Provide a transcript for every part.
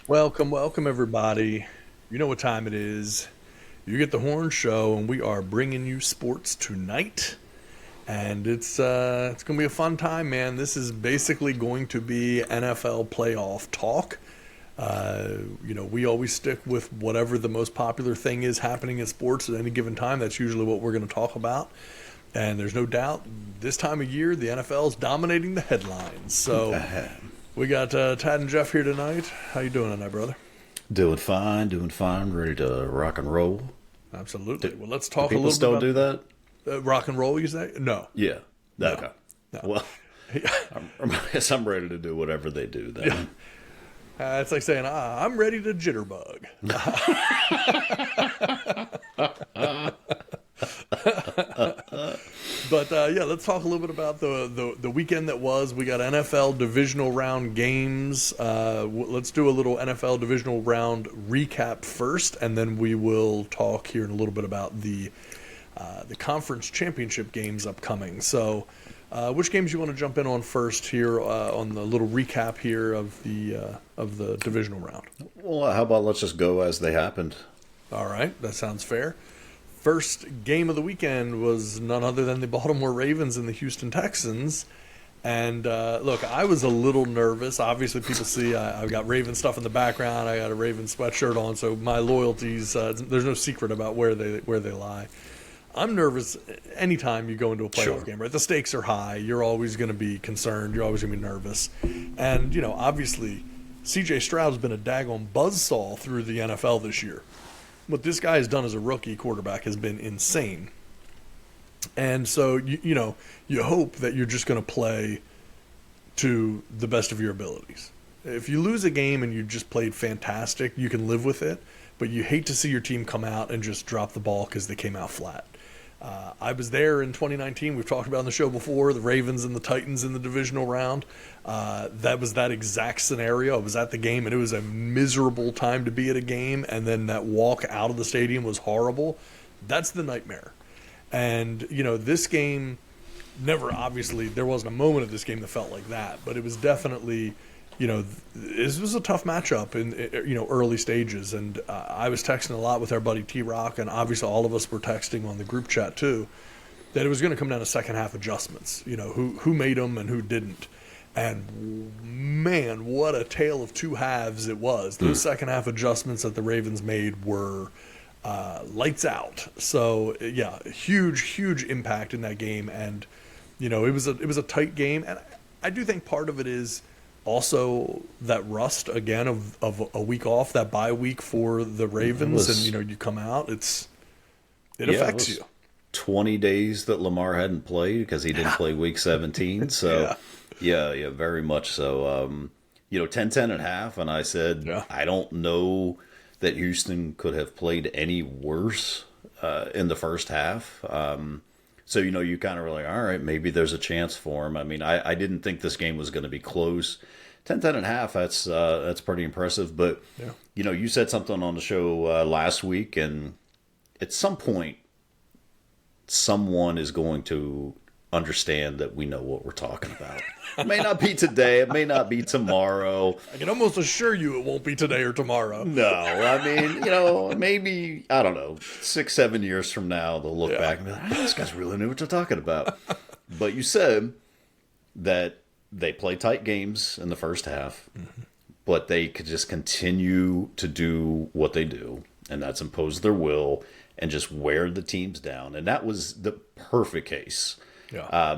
Welcome, welcome, everybody. You know what time it is. You get the Horn Show, and we are bringing you sports tonight. And it's gonna be a fun time, man. This is basically going to be NFL playoff talk. We always stick with whatever the most popular thing is happening in sports at any given time. That's usually what we're going to talk about. And there's no doubt this time of year the NFL is dominating the headlines. So we got Tad and Jeff here tonight. How you doing tonight, brother? Doing fine, ready to rock and roll. Absolutely. Well, let's Do talk a people little still bit do that? about rock and roll. You say no, Yeah. no, Okay. no. Well, I guess I'm ready to do whatever they do then. Yeah. It's like saying, I'm ready to jitterbug. But yeah, let's talk a little bit about the weekend that was. We got NFL divisional round games. Let's do a little NFL divisional round recap first, and then we will talk here in a little bit about the conference championship games upcoming. So, which games you want to jump in on first here on the little recap here of the divisional round? Well, how about let's just go as they happened? All right, that sounds fair. First game of the weekend was none other than the Baltimore Ravens and the Houston Texans. And look, I was a little nervous. Obviously, people see I've got Raven stuff in the background. I got a Raven sweatshirt on, so my loyalties. There's no secret about where they lie. I'm nervous anytime you go into a playoff Sure. game, right? The stakes are high. You're always going to be concerned. You're always going to be nervous. And, obviously, C.J. Stroud's been a daggone buzzsaw through the NFL this year. What this guy has done as a rookie quarterback has been insane. And so, you hope that you're just going to play to the best of your abilities. If you lose a game and you just played fantastic, you can live with it. But you hate to see your team come out and just drop the ball because they came out flat. I was there in 2019. We've talked about on the show before, the Ravens and the Titans in the divisional round. That was that exact scenario. I was at the game, and it was a miserable time to be at a game, and then that walk out of the stadium was horrible. That's the nightmare. And, this game obviously, there wasn't a moment of this game that felt like that, but it was definitely, this was a tough matchup in, early stages. And I was texting a lot with our buddy T-Rock, and obviously all of us were texting on the group chat too, that it was going to come down to second half adjustments, who made them and who didn't. And man, what a tale of two halves it was. Those second half adjustments that the Ravens made were lights out. So yeah, huge impact in that game. And, it was a tight game. And I do think part of it is also that rust again of a week off, that bye week for the Ravens, and you come out, it affects you. 20 days that Lamar hadn't played because he didn't play week 17. So, yeah, very much so. 10-10 at half, and I said, I don't know that Houston could have played any worse in the first half. So, you kind of were like, all right, maybe there's a chance for him. I mean, I didn't think this game was going to be close. 10-10 and a half, that's pretty impressive. But, you said something on the show last week, and at some point, someone is going to understand that we know what we're talking about. It may not be today. It may not be tomorrow. I can almost assure you it won't be today or tomorrow. No, I mean, maybe, I don't know, 6-7 years from now, they'll look back and be like, this guy's really knew what they're talking about. But you said that they play tight games in the first half, but they could just continue to do what they do, and that's impose their will and just wear the teams down. And that was the perfect case. Yeah.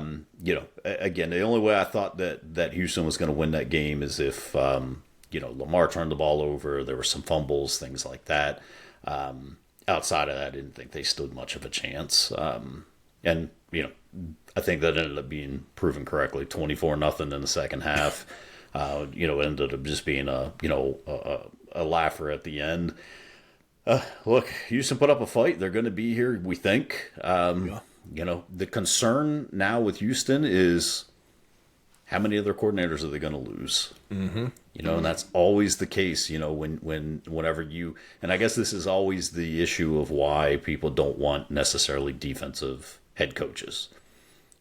Again, the only way I thought that Houston was going to win that game is if, Lamar turned the ball over, there were some fumbles, things like that. Outside of that, I didn't think they stood much of a chance. And I think that ended up being proven correctly, 24-0 in the second half. Ended up just being a laugher at the end. Look, Houston put up a fight. They're going to be here, we think. The concern now with Houston is how many other coordinators are they going to lose? Mm-hmm. And that's always the case, whenever and I guess this is always the issue of why people don't want necessarily defensive head coaches,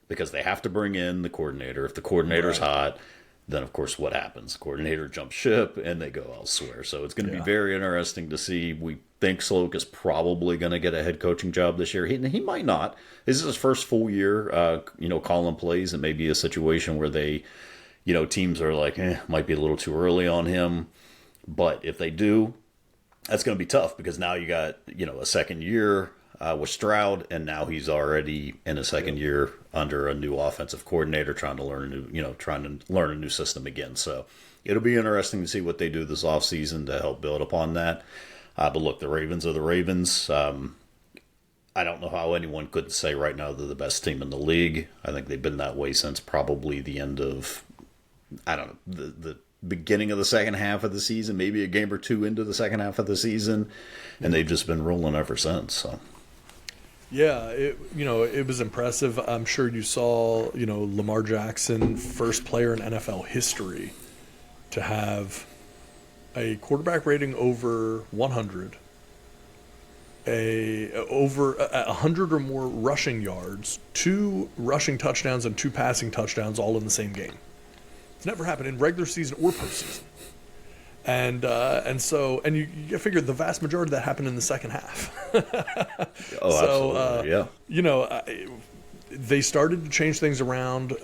because they have to bring in the coordinator. If the coordinator's hot, then of course what happens? Coordinator jumps ship and they go elsewhere. So it's going to be Yeah. very interesting to see. We think Sloak is probably going to get a head coaching job this year. He might not. This is his first full year, calling plays. It may be a situation where they, teams are like, might be a little too early on him. But if they do, that's going to be tough because now you got, a second year with Stroud, and now he's already in a second year under a new offensive coordinator, trying to learn a new system again. So it'll be interesting to see what they do this offseason to help build upon that. But look, the Ravens are the Ravens. I don't know how anyone could say right now they're the best team in the league. I think they've been that way since probably the end of, I don't know, the beginning of the second half of the season, maybe a game or two into the second half of the season, and they've just been rolling ever since. So. Yeah, it was impressive. I'm sure you saw, Lamar Jackson, first player in NFL history to have a quarterback rating over 100, over 100 or more rushing yards, 2 rushing touchdowns and 2 passing touchdowns all in the same game. It's never happened in regular season or postseason. And you figure the vast majority of that happened in the second half. Absolutely, yeah. They started to change things around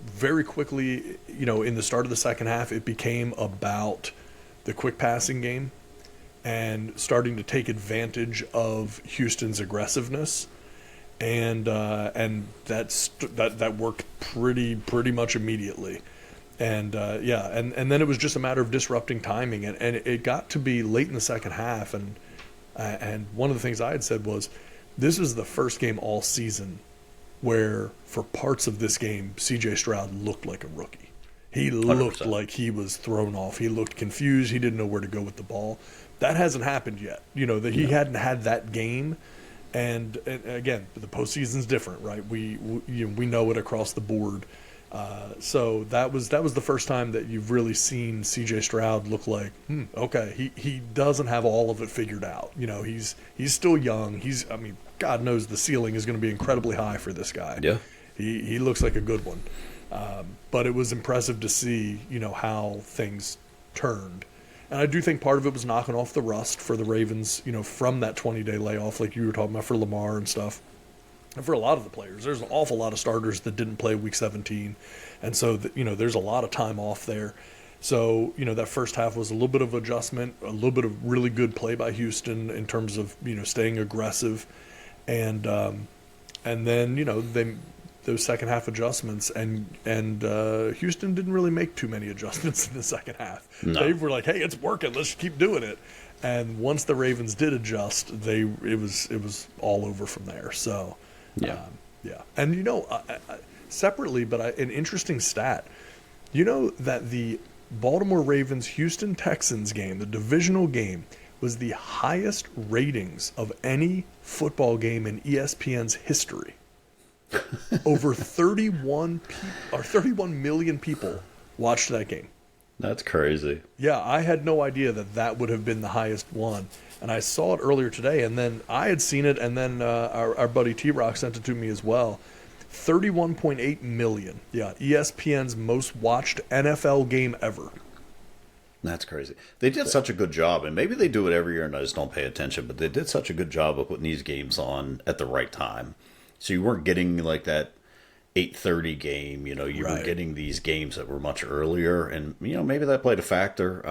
very quickly. In the start of the second half, it became about the quick passing game and starting to take advantage of Houston's aggressiveness, and that worked pretty much immediately. And then it was just a matter of disrupting timing, and it got to be late in the second half, and one of the things I had said was, this was the first game all season where, for parts of this game, C.J. Stroud looked like a rookie. He looked 100%. like he was thrown off. He looked confused. He didn't know where to go with the ball. That hasn't happened yet. That he hadn't had that game, and again, the postseason's different, right? We know it across the board. So that was the first time that you've really seen C.J. Stroud look like, okay, he doesn't have all of it figured out. He's still young. God knows the ceiling is going to be incredibly high for this guy. Yeah. He looks like a good one. But it was impressive to see, how things turned. And I do think part of it was knocking off the rust for the Ravens, from that 20-day layoff, like you were talking about for Lamar and stuff. And for a lot of the players, there's an awful lot of starters that didn't play Week 17. And so, there's a lot of time off there. So, that first half was a little bit of adjustment, a little bit of really good play by Houston in terms of, staying aggressive. And then, those second half adjustments, and Houston didn't really make too many adjustments in the second half. No. They were like, hey, it's working, let's keep doing it. And once the Ravens did adjust, it was all over from there. So, Yeah. And separately, but an interesting stat, that the Baltimore Ravens Houston Texans game, the divisional game, was the highest ratings of any football game in ESPN's history. Over 31 million people watched that game. That's crazy. Yeah, I had no idea that would have been the highest one. And I saw it earlier today, and then I had seen it, and then our buddy T-Rock sent it to me as well. 31.8 million. Yeah, ESPN's most watched NFL game ever. That's crazy. They did such a good job, and maybe they do it every year and I just don't pay attention, but they did such a good job of putting these games on at the right time. So you weren't getting like that 8:30 game, you were getting these games that were much earlier, and maybe that played a factor.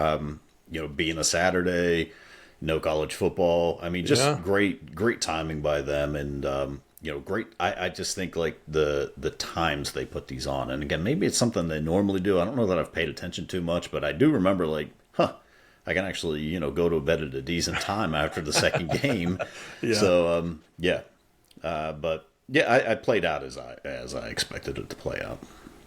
Being a Saturday, no college football. Just great timing by them, and great. I just think like the times they put these on, and again, maybe it's something they normally do. I don't know that I've paid attention too much, but I do remember like, I can actually go to bed at a decent time after the second game. Yeah. So but. Yeah, I played out as I expected it to play out.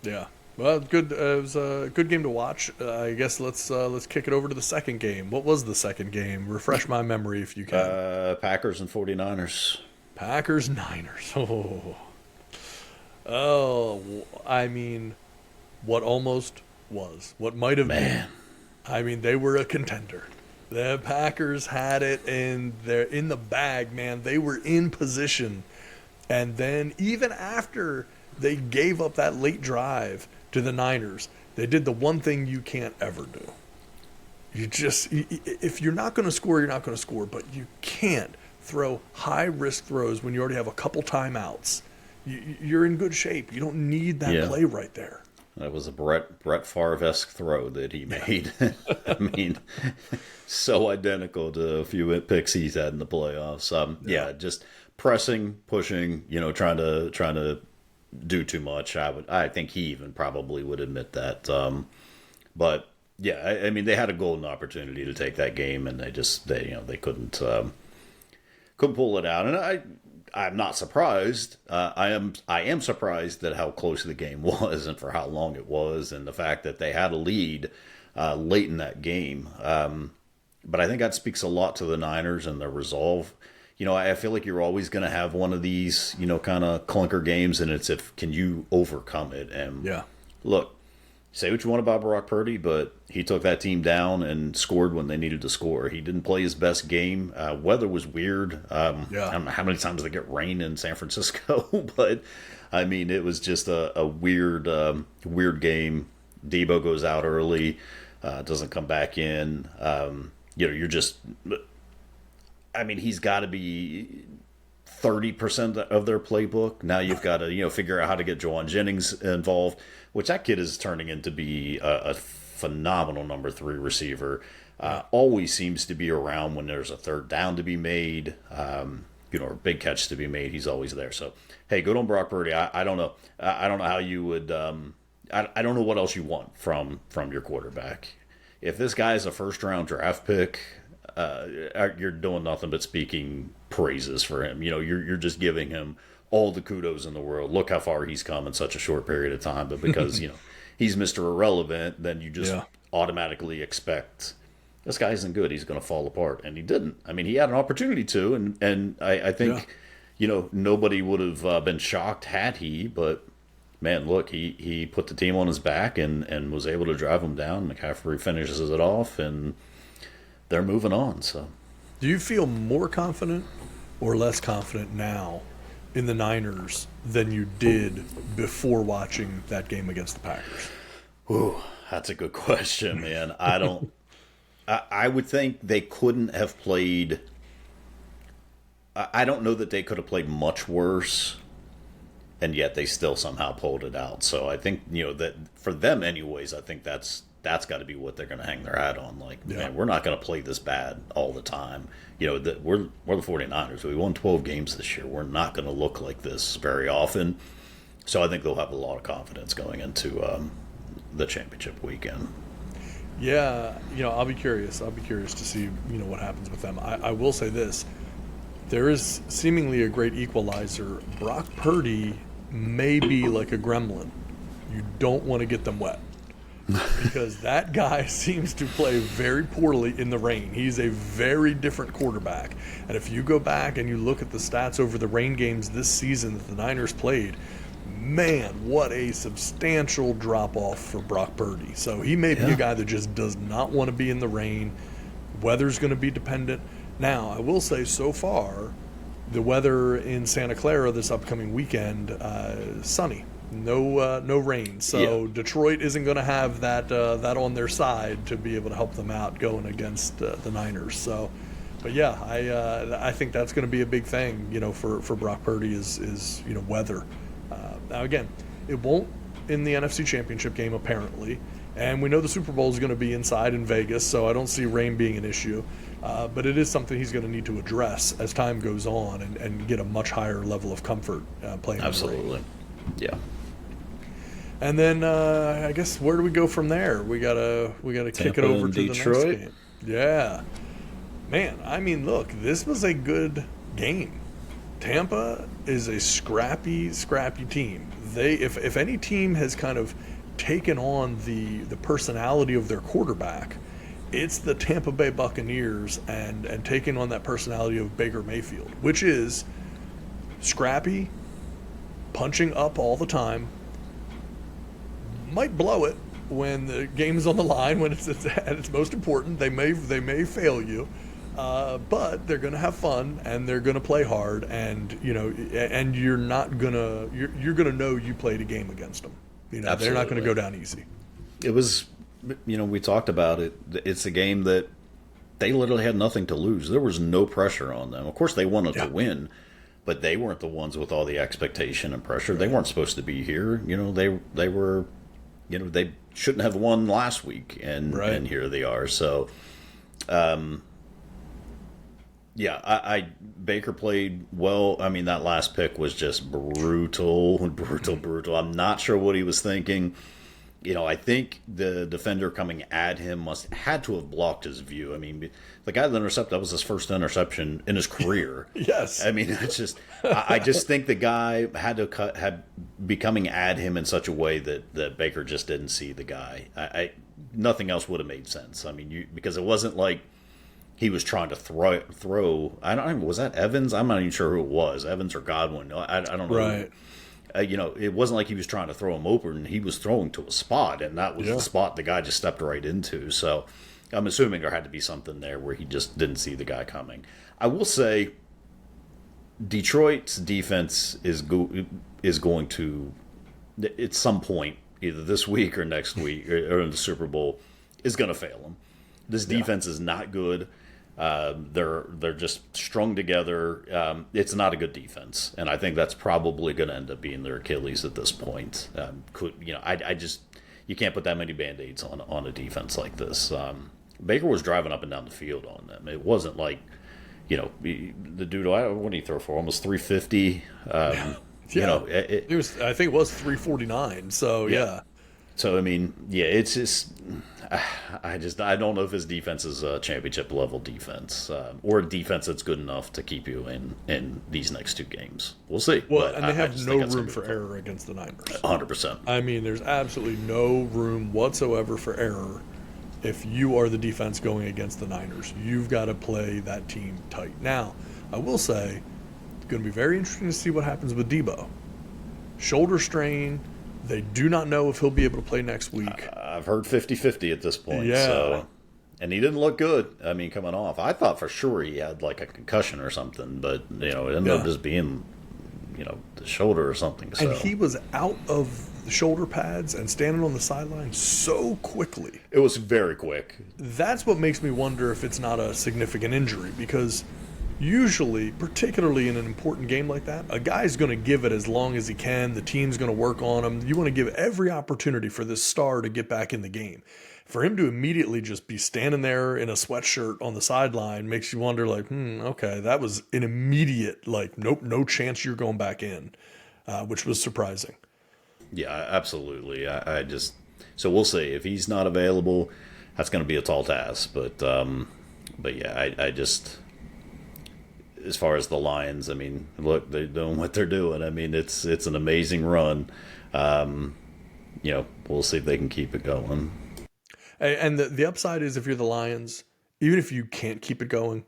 Yeah, well, good. It was a good game to watch. I guess let's kick it over to the second game. What was the second game? Refresh my memory if you can. Packers and 49ers. Packers Niners. Oh, what almost was, what might have been. They were a contender. The Packers had it in the bag, man. They were in position. And then even after they gave up that late drive to the Niners, They did the one thing you can't ever do. If you're not going to score, you're not going to score, but you can't throw high-risk throws when you already have a couple timeouts. You're in good shape. You don't need that play right there. That was a Brett Favre-esque throw that he made. I mean, so identical to a few picks he's had in the playoffs. Just pressing, pushing, trying to do too much. I think he even probably would admit that. But yeah, I mean, they had a golden opportunity to take that game, and they couldn't pull it out. And I'm not surprised. I am surprised at how close the game was and for how long it was, and the fact that they had a lead late in that game. But I think that speaks a lot to the Niners and their resolve. I feel like you're always going to have one of these, kind of clunker games, and it's can you overcome it? And look, say what you want about Brock Purdy, but he took that team down and scored when they needed to score. He didn't play his best game. Weather was weird. I don't know how many times they get rain in San Francisco, but I mean, it was just a weird game. Debo goes out early, doesn't come back in. He's got to be 30% of their playbook. Now you've got to, figure out how to get Jawan Jennings involved, which that kid is turning into be a phenomenal number 3 receiver. Always seems to be around when there's a third down to be made, or a big catch to be made. He's always there. So, hey, good on Brock Purdy. I don't know. I don't know how you would. I don't know what else you want from your quarterback. If this guy is a first-round draft pick, you're doing nothing but speaking praises for him. You're just giving him all the kudos in the world. Look how far he's come in such a short period of time. But because he's Mr. Irrelevant, then you just automatically expect this guy isn't good. He's going to fall apart, and he didn't. I mean, he had an opportunity to, and I think nobody would have been shocked had he. But man, look, he put the team on his back and was able to drive them down. McCaffrey finishes it off, and they're moving on. So, do you feel more confident or less confident now in the Niners than you did before watching that game against the Packers? Ooh, that's a good question, man. I don't. I would think they couldn't have played. I don't know that they could have played much worse, and yet they still somehow pulled it out. So I think that for them, anyways, I think that's got to be what they're going to hang their hat on. Like, man, we're not going to play this bad all the time. We're the 49ers. We won 12 games this year. We're not going to look like this very often. So I think they'll have a lot of confidence going into the championship weekend. Yeah, I'll be curious. I'll be curious to see, what happens with them. I will say this. There is seemingly a great equalizer. Brock Purdy may be like a gremlin. You don't want to get them wet. Because that guy seems to play very poorly in the rain. He's a very different quarterback. And if you go back and you look at the stats over the rain games this season that the Niners played, man, what a substantial drop-off for Brock Purdy. So he may be a guy that just does not want to be in the rain. Weather's going to be dependent. Now, I will say so far, the weather in Santa Clara this upcoming weekend, sunny. No rain. So Detroit isn't going to have that on their side to be able to help them out going against the Niners. So, but yeah, I think that's going to be a big thing, for Brock Purdy is weather. Now again, it won't in the NFC Championship game apparently, and we know the Super Bowl is going to be inside in Vegas, so I don't see rain being an issue. But it is something he's going to need to address as time goes on and get a much higher level of comfort playing. Absolutely, in the rain. Yeah. And then I guess where do we go from there? We gotta kick it over to Detroit. The next game. Yeah, man. I mean, look, this was a good game. Tampa is a scrappy team. If any team has kind of taken on the personality of their quarterback, it's the Tampa Bay Buccaneers and taking on that personality of Baker Mayfield, which is scrappy, punching up all the time. Might blow it when the game is on the line, when it's at its most important. They may fail you, but they're going to have fun and they're going to play hard, and and you're gonna know you played a game against them. They're not going to go down easy. It was, we talked about it. It's a game that they literally had nothing to lose. There was no pressure on them. Of course, they wanted to win, but they weren't the ones with all the expectation and pressure. They weren't supposed to be here. They were, they shouldn't have won last week, and here they are. So, Baker played well. I mean, that last pick was just brutal. I'm not sure what he was thinking. I think the defender coming at him had to have blocked his view. I mean, the guy that intercepted, that was his first interception in his career. Yes. I mean, it's just, I just think the guy had be coming at him in such a way that Baker just didn't see the guy. Nothing else would have made sense. I mean, because it wasn't like he was trying to throw. I don't know. Was that Evans? I'm not even sure who it was. Evans or Godwin. I don't know. Right. It wasn't like he was trying to throw him open. He was throwing to a spot, and that was the spot the guy just stepped right into. So I'm assuming there had to be something there where he just didn't see the guy coming. I will say Detroit's defense is going to, at some point, either this week or next week or in the Super Bowl, is going to fail them. This defense is not good. They're just strung together. It's not a good defense, and I think that's probably going to end up being their Achilles at this point. You can't put that many Band-Aids on a defense like this. Baker was driving up and down the field on them. It wasn't like, the dude. What did he throw for? Almost 350. It was. I think it was 349. So yeah. So I mean, it's just. I don't know if his defense is a championship level defense or a defense that's good enough to keep you in these next two games. We'll see. Well, and they have no room for error against the Niners. 100%. I mean, there's absolutely no room whatsoever for error if you are the defense going against the Niners. You've got to play that team tight. Now, I will say, it's going to be very interesting to see what happens with Debo. Shoulder strain. They do not know if he'll be able to play next week. I've heard 50-50 at this point. Yeah. So, and he didn't look good. I mean, coming off. I thought for sure he had like a concussion or something, but, it ended up just being, the shoulder or something. So. And he was out of the shoulder pads and standing on the sideline so quickly. It was very quick. That's what makes me wonder if it's not a significant injury, because usually, particularly in an important game like that, a guy's going to give it as long as he can. The team's going to work on him. You want to give every opportunity for this star to get back in the game. For him to immediately just be standing there in a sweatshirt on the sideline makes you wonder, like, okay, that was an immediate, like, nope, no chance you're going back in, which was surprising. Yeah, absolutely. So we'll see. If he's not available, that's going to be a tall task. But yeah, I just... As far as the Lions, I mean, look, they're doing what they're doing. I mean, it's an amazing run. We'll see if they can keep it going. And the upside is, if you're the Lions, even if you can't keep it going,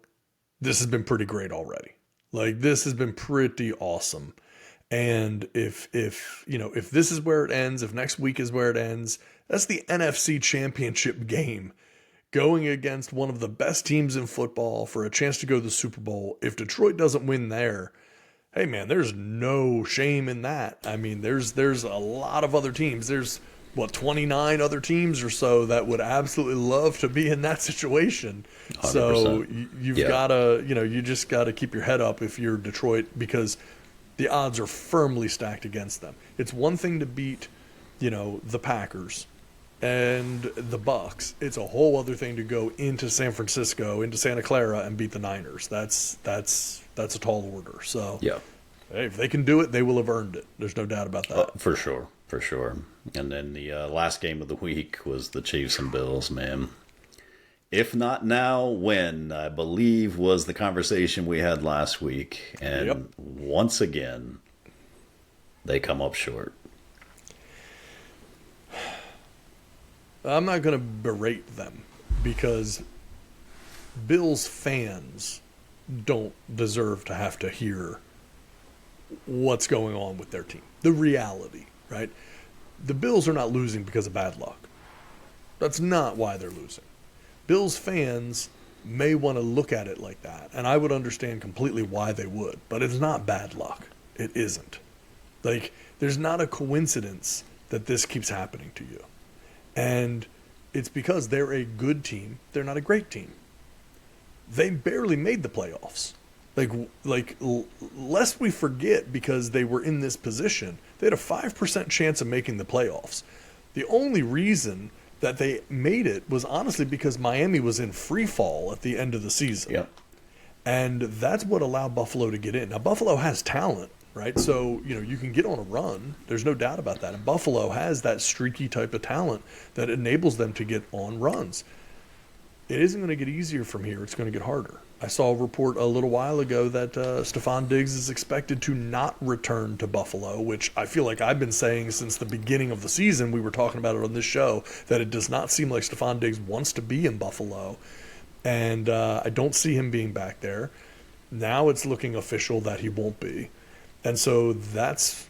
this has been pretty great already. Like, this has been pretty awesome. And if this is where it ends, if next week is where it ends, that's the NFC Championship game. Going against one of the best teams in football for a chance to go to the Super Bowl. If Detroit doesn't win there, hey man, there's no shame in that. I mean, there's a lot of other teams. There's 29 other teams or so that would absolutely love to be in that situation. 100%. So you've got to, you just got to keep your head up if you're Detroit, because the odds are firmly stacked against them. It's one thing to beat, the Packers and the Bucks. It's a whole other thing to go into San Francisco, into Santa Clara, and beat the Niners. That's a tall order. So hey, if they can do it, they will have earned it. There's no doubt about that. For sure. And then the last game of the week was the Chiefs and Bills, man. If not now, when, I believe, was the conversation we had last week. And once again, they come up short. I'm not going to berate them, because Bills fans don't deserve to have to hear what's going on with their team. The reality, right? The Bills are not losing because of bad luck. That's not why they're losing. Bills fans may want to look at it like that, and I would understand completely why they would, but it's not bad luck. It isn't. Like, there's not a coincidence that this keeps happening to you. And it's because they're a good team. They're not a great team. They barely made the playoffs. Lest we forget, because they were in this position, they had a 5% chance of making the playoffs. The only reason that they made it was honestly because Miami was in free fall at the end of the season. Yep. And that's what allowed Buffalo to get in. Now, Buffalo has talent, right? So, you can get on a run. There's no doubt about that. And Buffalo has that streaky type of talent that enables them to get on runs. It isn't going to get easier from here. It's going to get harder. I saw a report a little while ago that Stephon Diggs is expected to not return to Buffalo, which I feel like I've been saying since the beginning of the season. We were talking about it on this show, that it does not seem like Stephon Diggs wants to be in Buffalo. And I don't see him being back there. Now it's looking official that he won't be. And so that's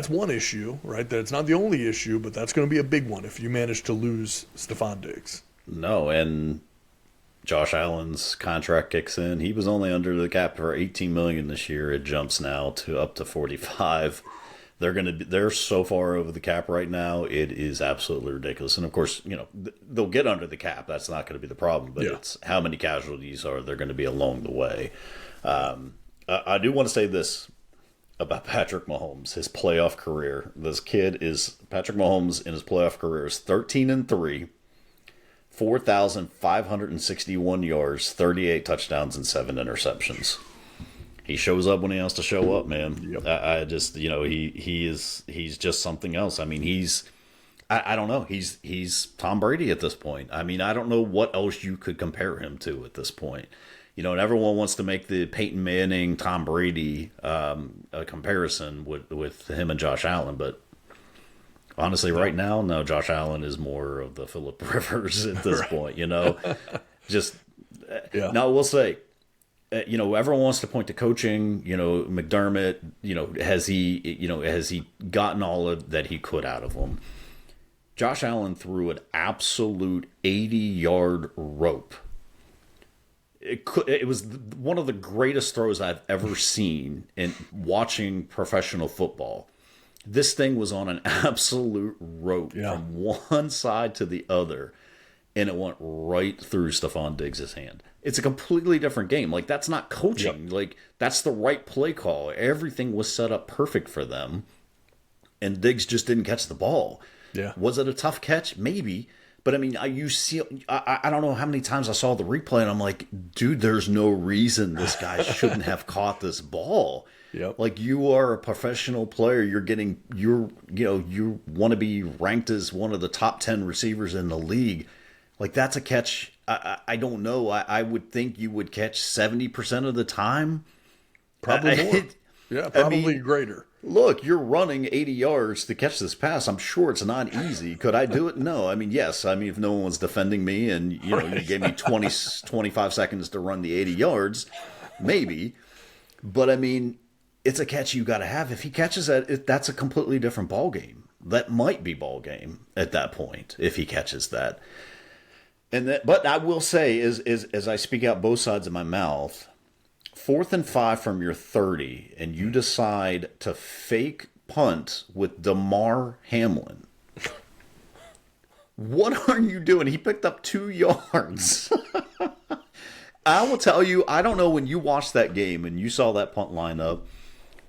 one issue, right? That's not the only issue, but that's going to be a big one if you manage to lose Stephon Diggs. No, and Josh Allen's contract kicks in. He was only under the cap for $18 million this year. It jumps now to up to $45 million. They're so far over the cap right now. It is absolutely ridiculous. And of course, they'll get under the cap. That's not going to be the problem. But It's how many casualties are there going to be along the way. I do want to say this about Patrick Mahomes, his playoff career. Patrick Mahomes in his playoff career is 13-3. 4,561 yards, 38 touchdowns, and 7 interceptions. He shows up when he has to show up, man. Yep. I just, he's just something else. I mean, I don't know. He's Tom Brady at this point. I mean, I don't know what else you could compare him to at this point. And everyone wants to make the Peyton Manning, Tom Brady comparison with him and Josh Allen, but honestly, right now, no, Josh Allen is more of the Phillip Rivers at this point, Just, Now, I will say, everyone wants to point to coaching, McDermott, has he gotten all of that he could out of him? Josh Allen threw an absolute 80-yard rope. It was one of the greatest throws I've ever seen in watching professional football. This thing was on an absolute rope from one side to the other, and it went right through Stephon Diggs' hand. It's a completely different game. That's not coaching. Yep. That's the right play call. Everything was set up perfect for them, and Diggs just didn't catch the ball. Yeah. Was it a tough catch? Maybe. But, I mean, I don't know how many times I saw the replay, and I'm like, dude, there's no reason this guy shouldn't have caught this ball. Yep. You are a professional player. You want to be ranked as one of the top 10 receivers in the league. That's a catch. I don't know. I would think you would catch 70% of the time. Probably more. Probably greater. Look, you're running 80 yards to catch this pass. I'm sure it's not easy. Could I do it? No. I mean, yes. I mean, if no one was defending me and, you gave me 25 seconds to run the 80 yards, maybe. But, I mean, it's a catch you got to have. If he catches that, that's a completely different ball game. That might be ball game at that point if he catches that. But I will say, as I speak out both sides of my mouth, 4th and 5 from your 30, and you decide to fake punt with Damar Hamlin. What are you doing? He picked up 2 yards. I will tell you, I don't know, when you watched that game and you saw that punt line up,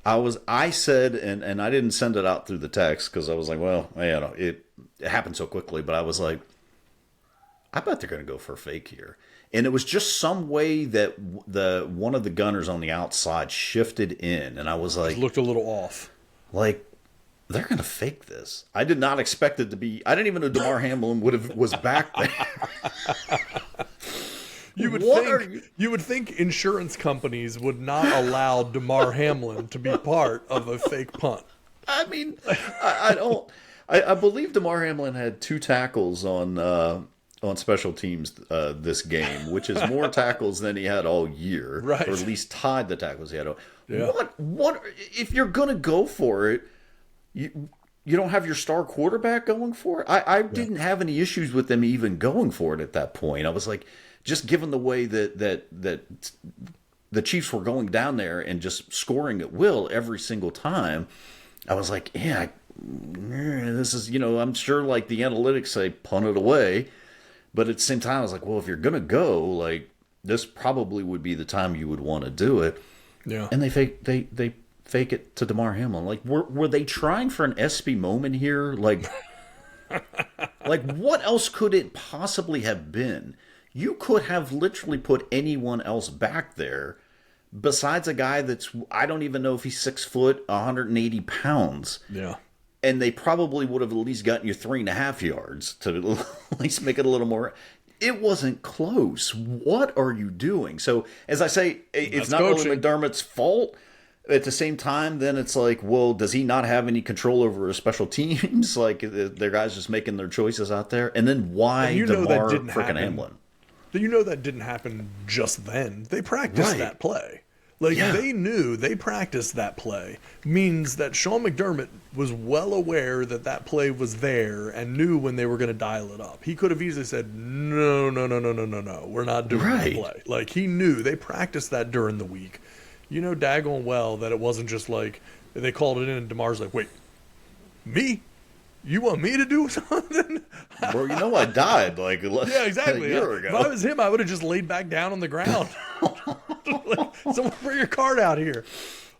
I said, and I didn't send it out through the text because I was like, well, it happened so quickly, but I was like, I bet they're going to go for a fake here. And it was just some way that one of the gunners on the outside shifted in, and I was like, it looked a little off. They're going to fake this. I did not expect it to be. I didn't even know Damar Hamlin was back there. You would think insurance companies would not allow Damar Hamlin to be part of a fake punt. I mean, I don't. I believe Damar Hamlin had 2 tackles on special teams this game, which is more tackles than he had all year, right? Or at least tied the tackles he had. Yeah. What if you're gonna go for it? You don't have your star quarterback going for it. I didn't have any issues with them even going for it at that point. I was like, just given the way that the Chiefs were going down there and just scoring at will every single time, I was like, yeah, this is, I'm sure like the analytics say punt it away. But at the same time, I was like, well, if you're going to go, like, this probably would be the time you would want to do it. Yeah. And they fake it to DeMar Hamlin. Like, were they trying for an SB moment here? Like, like, what else could it possibly have been? You could have literally put anyone else back there besides a guy that's, I don't even know if he's 6 foot, 180 pounds. Yeah. And they probably would have at least gotten you 3.5 yards to at least make it a little more. It wasn't close. What are you doing? So, as I say, it's not really McDermott's fault. At the same time, then it's like, well, does he not have any control over his special teams? Like, their guys just making their choices out there? And then why DeMar freaking Hamlin? You know that didn't happen just then. They practiced that play. Like, they knew, they practiced that play. Means that Sean McDermott was well aware that that play was there and knew when they were going to dial it up. He could have easily said, no, we're not doing that play. Like, he knew. They practiced that during the week. You know daggone well that it wasn't just like, they called it in and DeMar's like, wait, me? You want me to do something? Bro, you know I died like yeah, exactly. a year ago. If I was him, I would have just laid back down on the ground. Like, someone bring your card out here.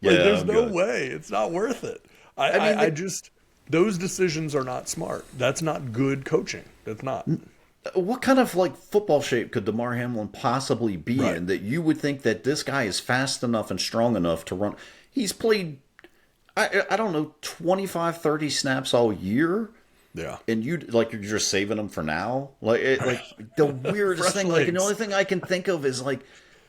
Like, there's no way. It's not worth it. I just, those decisions are not smart. That's not good coaching. That's not. What kind of like football shape could DeMar Hamlin possibly be in that you would think that this guy is fast enough and strong enough to run? He's played, I don't know, 25, 30 snaps all year. Yeah. And you're just saving them for now. Like the weirdest thing. Like, the only thing I can think of is like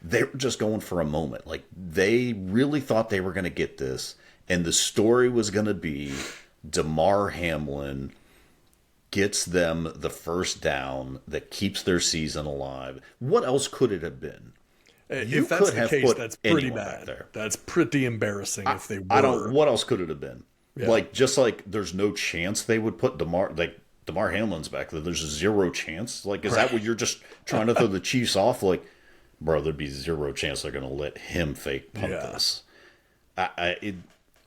they were just going for a moment. Like they really thought they were going to get this, and the story was going to be DeMar Hamlin gets them the first down that keeps their season alive. What else could it have been? If that's the case, that's pretty bad. That's pretty embarrassing if they were. What else could it have been? Yeah. Like, just like there's no chance they would put DeMar Hamlin's back there. There's zero chance. Like, is that what you're just trying to throw the Chiefs off? Like, bro, there'd be zero chance they're going to let him fake punt this.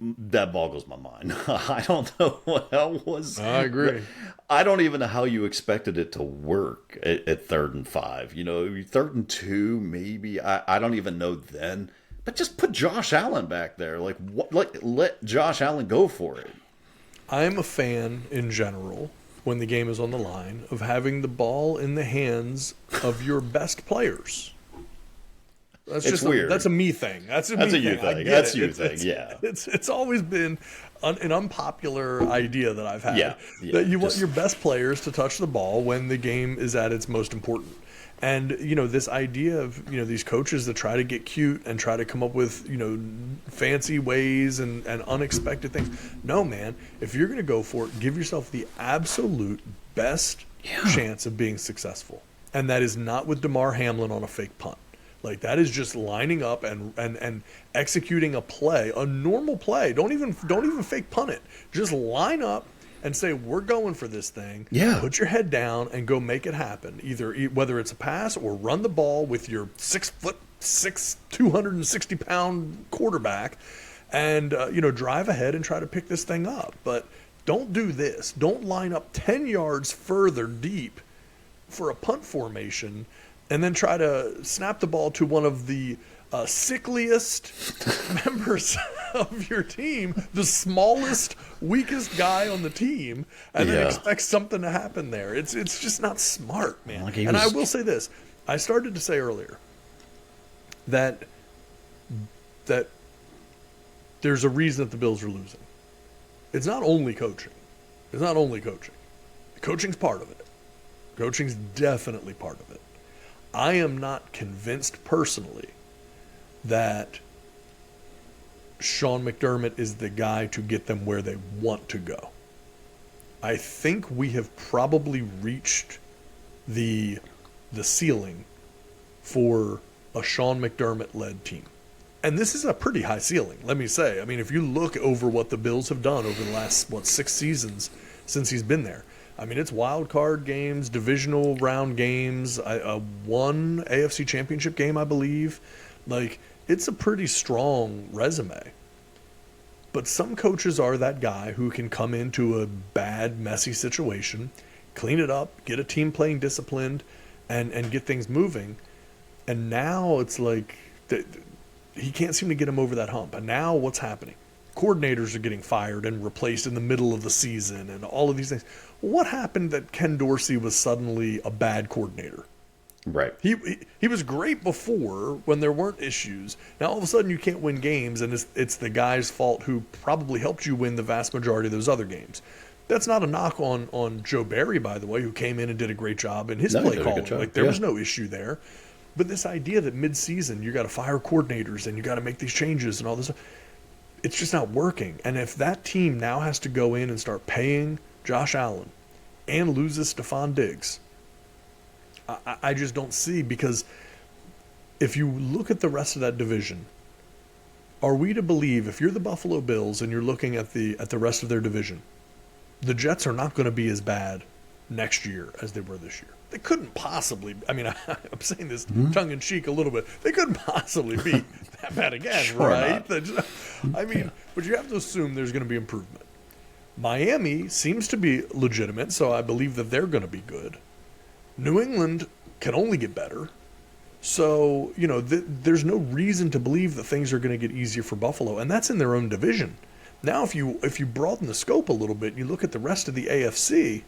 That boggles my mind. I don't know what else was. I agree. I don't even know how you expected it to work at 3rd and 5. 3rd and 2, maybe. I don't even know then. But just put Josh Allen back there. Like, let Josh Allen go for it. I'm a fan, in general, when the game is on the line, of having the ball in the hands of your best players. That's weird. That's a me thing. That's a you thing. That's you thing. Yeah. It's always been an unpopular idea that I've had. That you want your best players to touch the ball when the game is at its most important. And, this idea of, these coaches that try to get cute and try to come up with, fancy ways and unexpected things. No, man. If you're going to go for it, give yourself the absolute best chance of being successful. And that is not with DeMar Hamlin on a fake punt. Like, that is just lining up and executing a play, a normal play. Don't even fake punt it. Just line up and say, we're going for this thing. Yeah. Put your head down and go make it happen. Whether it's a pass or run the ball with your 6'6", 260-pound quarterback and, drive ahead and try to pick this thing up. But don't do this. Don't line up 10 yards further deep for a punt formation and then try to snap the ball to one of the sickliest members of your team, the smallest, weakest guy on the team, and then expect something to happen there. It's just not smart, man. I will say this. I started to say earlier that there's a reason that the Bills are losing. It's not only coaching. Coaching's part of it. Coaching's definitely part of it. I am not convinced personally that Sean McDermott is the guy to get them where they want to go. I think we have probably reached the ceiling for a Sean McDermott-led team. And this is a pretty high ceiling, let me say. I mean, if you look over what the Bills have done over the last, 6 seasons since he's been there, I mean, it's wild card games, divisional round games, one AFC Championship game, I believe. Like, it's a pretty strong resume. But some coaches are that guy who can come into a bad, messy situation, clean it up, get a team playing disciplined, and get things moving. And now it's like he can't seem to get him over that hump. And now what's happening? Coordinators are getting fired and replaced in the middle of the season and all of these things. What happened that Ken Dorsey was suddenly a bad coordinator? Right. He was great before when there weren't issues. Now all of a sudden you can't win games, and it's the guy's fault who probably helped you win the vast majority of those other games. That's not a knock on Joe Barry, by the way, who came in and did a great job in his play calling. Like there was no issue there. But this idea that mid-season you got to fire coordinators and you got to make these changes and all this stuff, it's just not working. And if that team now has to go in and start paying Josh Allen and loses Stephon Diggs, I just don't see, because if you look at the rest of that division, are we to believe, if you're the Buffalo Bills and you're looking at the rest of their division, the Jets are not going to be as bad next year as they were this year? They couldn't possibly. I mean, I'm saying this tongue-in-cheek a little bit. They couldn't possibly be that bad again, sure right? I mean, but you have to assume there's going to be improvement. Miami seems to be legitimate, so I believe that they're going to be good. New England can only get better. So, there's no reason to believe that things are going to get easier for Buffalo, and that's in their own division. Now, if you broaden the scope a little bit and you look at the rest of the AFC,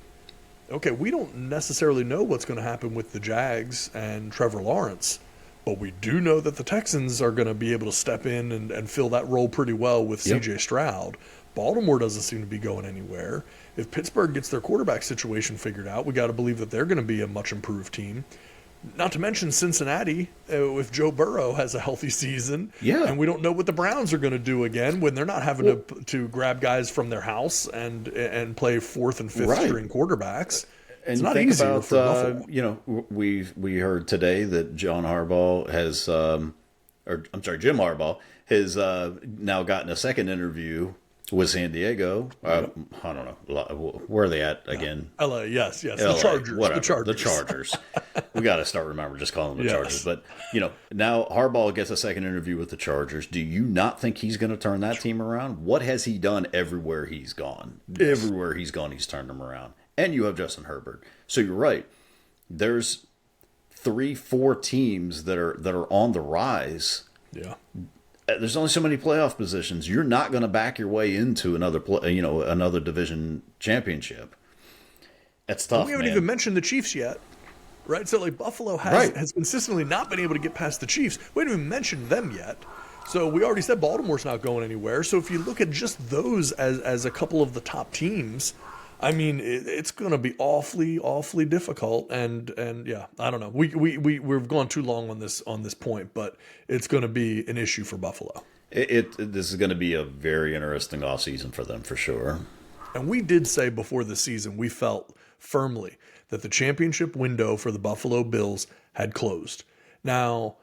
okay, we don't necessarily know what's going to happen with the Jags and Trevor Lawrence, but we do know that the Texans are going to be able to step in and fill that role pretty well with C.J. Stroud. Baltimore doesn't seem to be going anywhere. If Pittsburgh gets their quarterback situation figured out, we got to believe that they're going to be a much improved team. Not to mention Cincinnati, if Joe Burrow has a healthy season. Yeah. And we don't know what the Browns are going to do again when they're not having to grab guys from their house and play fourth and fifth string quarterbacks. And it's not think easier about, for Buffalo. we heard today that Jim Harbaugh has now gotten a second interview with San Diego. I don't know. Where are they at again? LA, yes. LA, the Chargers. Whatever, the Chargers. We got to start remembering just calling them the Chargers. But, now Harbaugh gets a second interview with the Chargers. Do you not think he's going to turn that team around? What has he done everywhere he's gone? Yes. Everywhere he's gone, he's turned them around. And you have Justin Herbert. So you're right. There's 3-4 teams that are on the rise. Yeah. There's only so many playoff positions. You're not going to back your way into another division championship. That's tough. We haven't even mentioned the Chiefs yet, right? So Buffalo has consistently not been able to get past the Chiefs. We haven't even mentioned them yet. So we already said Baltimore's not going anywhere. So if you look at just those as a couple of the top teams, I mean, it's going to be awfully, awfully difficult, and yeah, I don't know. We've gone too long on this point, but it's going to be an issue for Buffalo. This is going to be a very interesting offseason for them for sure. And we did say before the season we felt firmly that the championship window for the Buffalo Bills had closed. Now,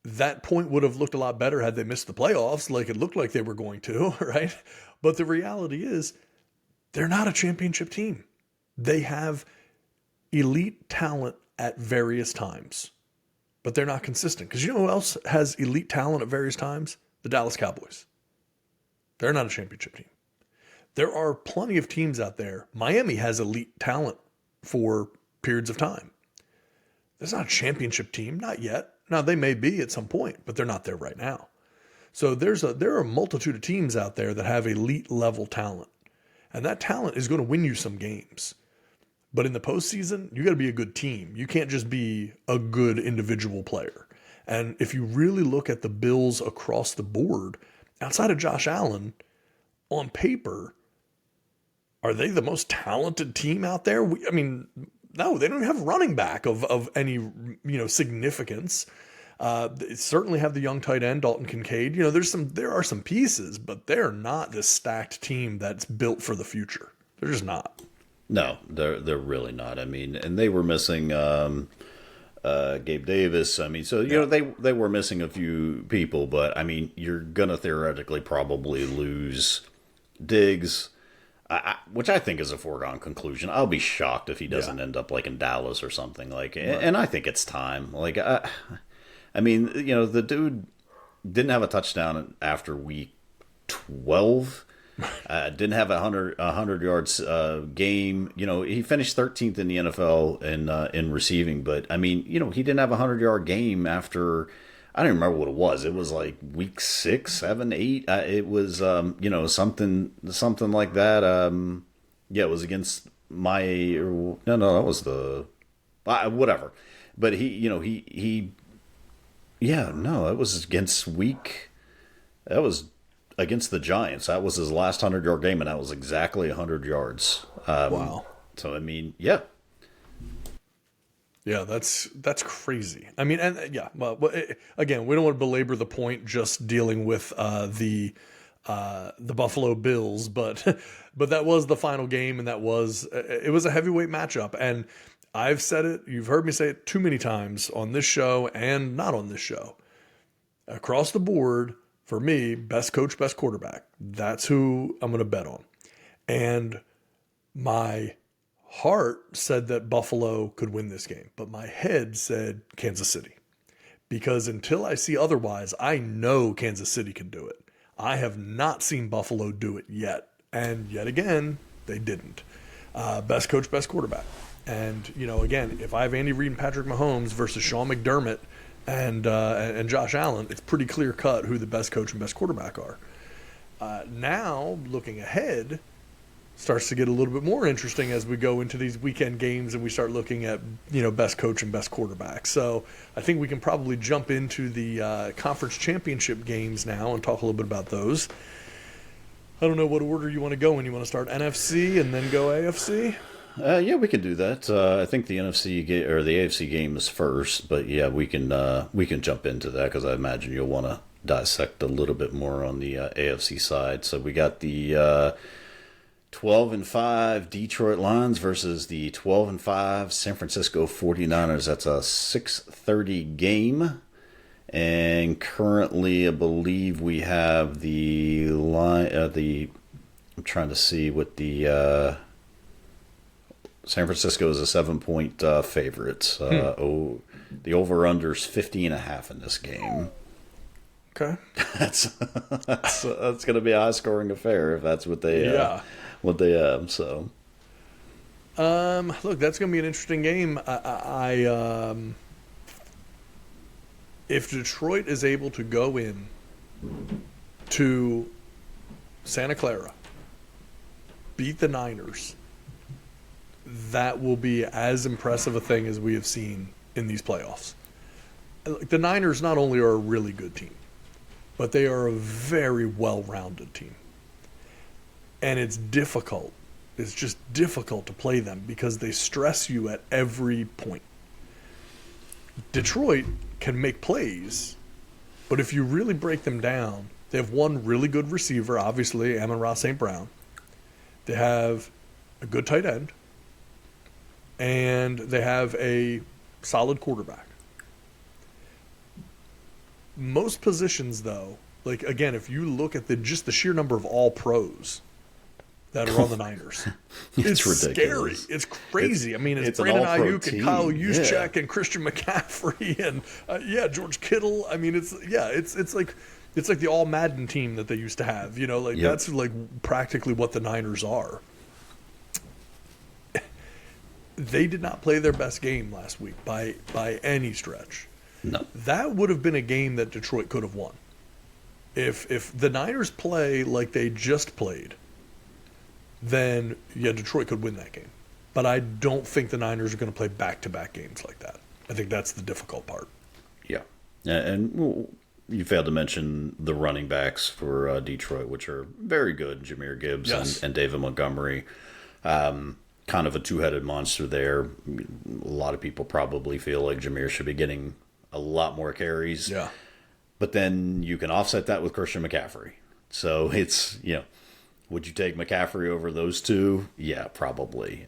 that point would have looked a lot better had they missed the playoffs, like it looked like they were going to, right? But the reality is, they're not a championship team. They have elite talent at various times, but they're not consistent. Because you know who else has elite talent at various times? The Dallas Cowboys. They're not a championship team. There are plenty of teams out there. Miami has elite talent for periods of time. There's not a championship team, not yet. Now, they may be at some point, but they're not there right now. So there are a multitude of teams out there that have elite level talent. And that talent is going to win you some games. But in the postseason, you got to be a good team. You can't just be a good individual player. And if you really look at the Bills across the board, outside of Josh Allen, on paper, are they the most talented team out there? No, they don't even have a running back of any significance. They certainly have the young tight end, Dalton Kincaid. There are some pieces, but they're not this stacked team that's built for the future. They're just not. No, they're really not. And they were missing Gabe Davis. They were missing a few people, but you're gonna theoretically probably lose Diggs, which I think is a foregone conclusion. I'll be shocked if he doesn't end up in Dallas or something and I think it's time. The dude didn't have a touchdown after week 12. Didn't have a hundred yards game. He finished 13th in the NFL in receiving, but I mean, he didn't have a 100-yard game after. I don't remember what it was. It was like week 6, 7, 8. It was something like that. Yeah, it was against no, that was the whatever. But it was that was against the Giants. That was his last 100-yard game, and that was exactly 100 yards. Wow. So, I mean, yeah. Yeah, that's crazy. I mean, and well, again, we don't want to belabor the point just dealing with the Buffalo Bills, but that was the final game, and it was a heavyweight matchup. And I've said it, you've heard me say it too many times on this show and not on this show. Across the board, for me, best coach, best quarterback. That's who I'm going to bet on. And my heart said that Buffalo could win this game, but my head said Kansas City. Because until I see otherwise, I know Kansas City can do it. I have not seen Buffalo do it yet. And yet again, they didn't. Best coach, best quarterback. And, again, if I have Andy Reid and Patrick Mahomes versus Sean McDermott and Josh Allen, it's pretty clear cut who the best coach and best quarterback are. Now, looking ahead, starts to get a little bit more interesting as we go into these weekend games and we start looking at, best coach and best quarterback. So I think we can probably jump into the conference championship games now and talk a little bit about those. I don't know what order you want to go in. You want to start NFC and then go AFC? Yeah, we can do that. I think the NFC or the AFC game is first, but yeah, we can jump into that because I imagine you'll want to dissect a little bit more on the AFC side. So we got the 12-5 Detroit Lions versus the 12-5 San Francisco 49ers. That's a 6:30 game. And currently, I believe we have the line. I'm trying to see what the San Francisco is a 7-point favorite. The over/under's 50.5 in this game. Okay, that's going to be a high-scoring affair if that's what they have. So, look, that's going to be an interesting game. If Detroit is able to go in to Santa Clara, beat the Niners, that will be as impressive a thing as we have seen in these playoffs. The Niners not only are a really good team, but they are a very well-rounded team. And it's difficult. It's just difficult to play them because they stress you at every point. Detroit can make plays, but if you really break them down, they have one really good receiver, obviously, Amon-Ra St. Brown. They have a good tight end, and they have a solid quarterback. Most positions, though, like, again, if you look at just the sheer number of all pros that are on the Niners, it's ridiculous. Scary. It's crazy. It's Brandon Ayuk and Kyle Juszczyk and Christian McCaffrey and George Kittle. It's like the all Madden team that they used to have. That's like practically what the Niners are. They did not play their best game last week by any stretch. No. That would have been a game that Detroit could have won. If the Niners play like they just played, then Detroit could win that game. But I don't think the Niners are going to play back-to-back games like that. I think that's the difficult part. Yeah. And you failed to mention the running backs for Detroit, which are very good. Jahmyr Gibbs and David Montgomery. Kind of a two-headed monster there. A lot of people probably feel like Jahmyr should be getting a lot more carries. Yeah. But then you can offset that with Christian McCaffrey. So it's, would you take McCaffrey over those two? Yeah, probably.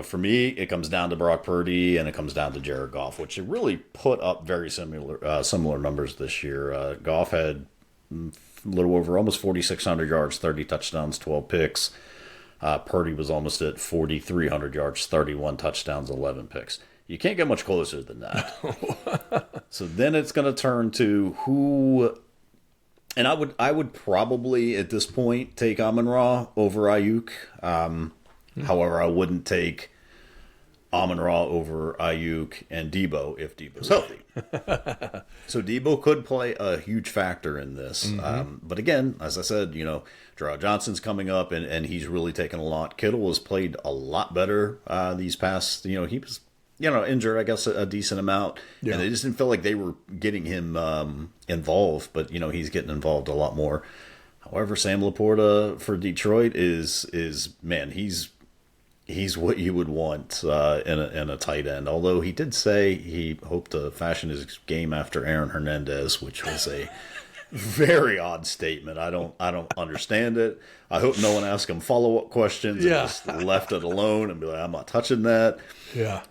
For me, it comes down to Brock Purdy and it comes down to Jared Goff, which really put up very similar numbers this year. Goff had a little over almost 4,600 yards, 30 touchdowns, 12 picks. Purdy was almost at 4,300 yards, 31 touchdowns, 11 picks. You can't get much closer than that. So then it's going to turn to who And I would probably at this point take Amon-Ra over Ayuk. However, I wouldn't take Amon-Ra over Ayuk and Debo if Debo's healthy. So Debo could play a huge factor in this. But again, as I said, Gerard Johnson's coming up, and he's really taken a lot. Kittle has played a lot better these past. He was injured, I guess, a decent amount, and they just didn't feel like they were getting him involved. But he's getting involved a lot more. However, Sam Laporta for Detroit is man, he's what you would want in a tight end. Although he did say he hoped to fashion his game after Aaron Hernandez, which was a very odd statement. I don't understand it. I hope no one asked him follow-up questions and just left it alone and be like, I'm not touching that. Yeah.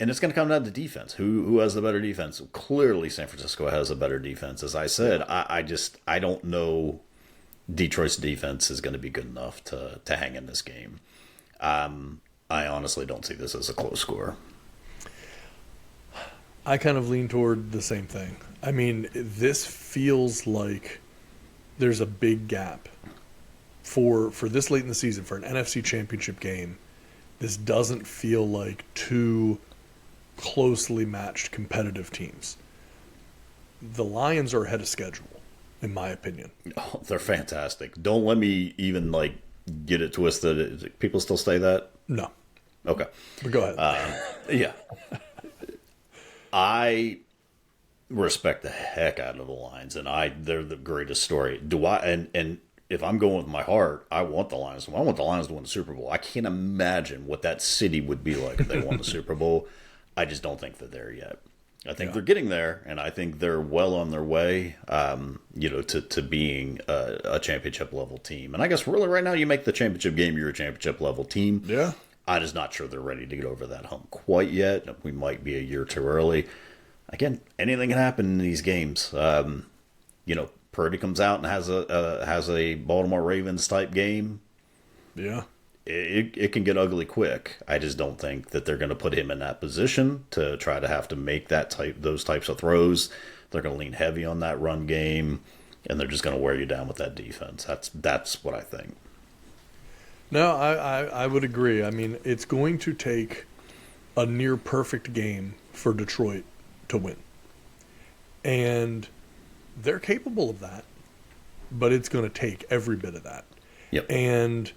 And it's going to come down to defense. Who has the better defense? Clearly, San Francisco has a better defense. As I said, I don't know Detroit's defense is going to be good enough to hang in this game. I honestly don't see this as a close score. I kind of lean toward the same thing. I mean, this feels like there's a big gap for this late in the season for an NFC Championship game. This doesn't feel like two closely matched competitive teams. The Lions are ahead of schedule, in my opinion. Oh, they're fantastic. Don't let me even get it twisted. People still say that? No. Okay. But go ahead. Yeah. I respect the heck out of the Lions, and they're the greatest story. And if I'm going with my heart, I want the Lions. I want the Lions to win the Super Bowl. I can't imagine what that city would be like if they won the Super Bowl. I just don't think they're there yet. I think they're getting there, and I think they're well on their way, to being a championship level team. And I guess really right now, you make the championship game, you're a championship level team. Yeah. I'm just not sure they're ready to get over that hump quite yet. We might be a year too early. Again, anything can happen in these games. Purdy comes out and has a Baltimore Ravens type game. Yeah. It can get ugly quick. I just don't think that they're going to put him in that position to try to have to make those types of throws. They're going to lean heavy on that run game, and they're just going to wear you down with that defense. That's what I think. No, I would agree. I mean, it's going to take a near perfect game for Detroit to win. And they're capable of that, but it's going to take every bit of that. Yep. And,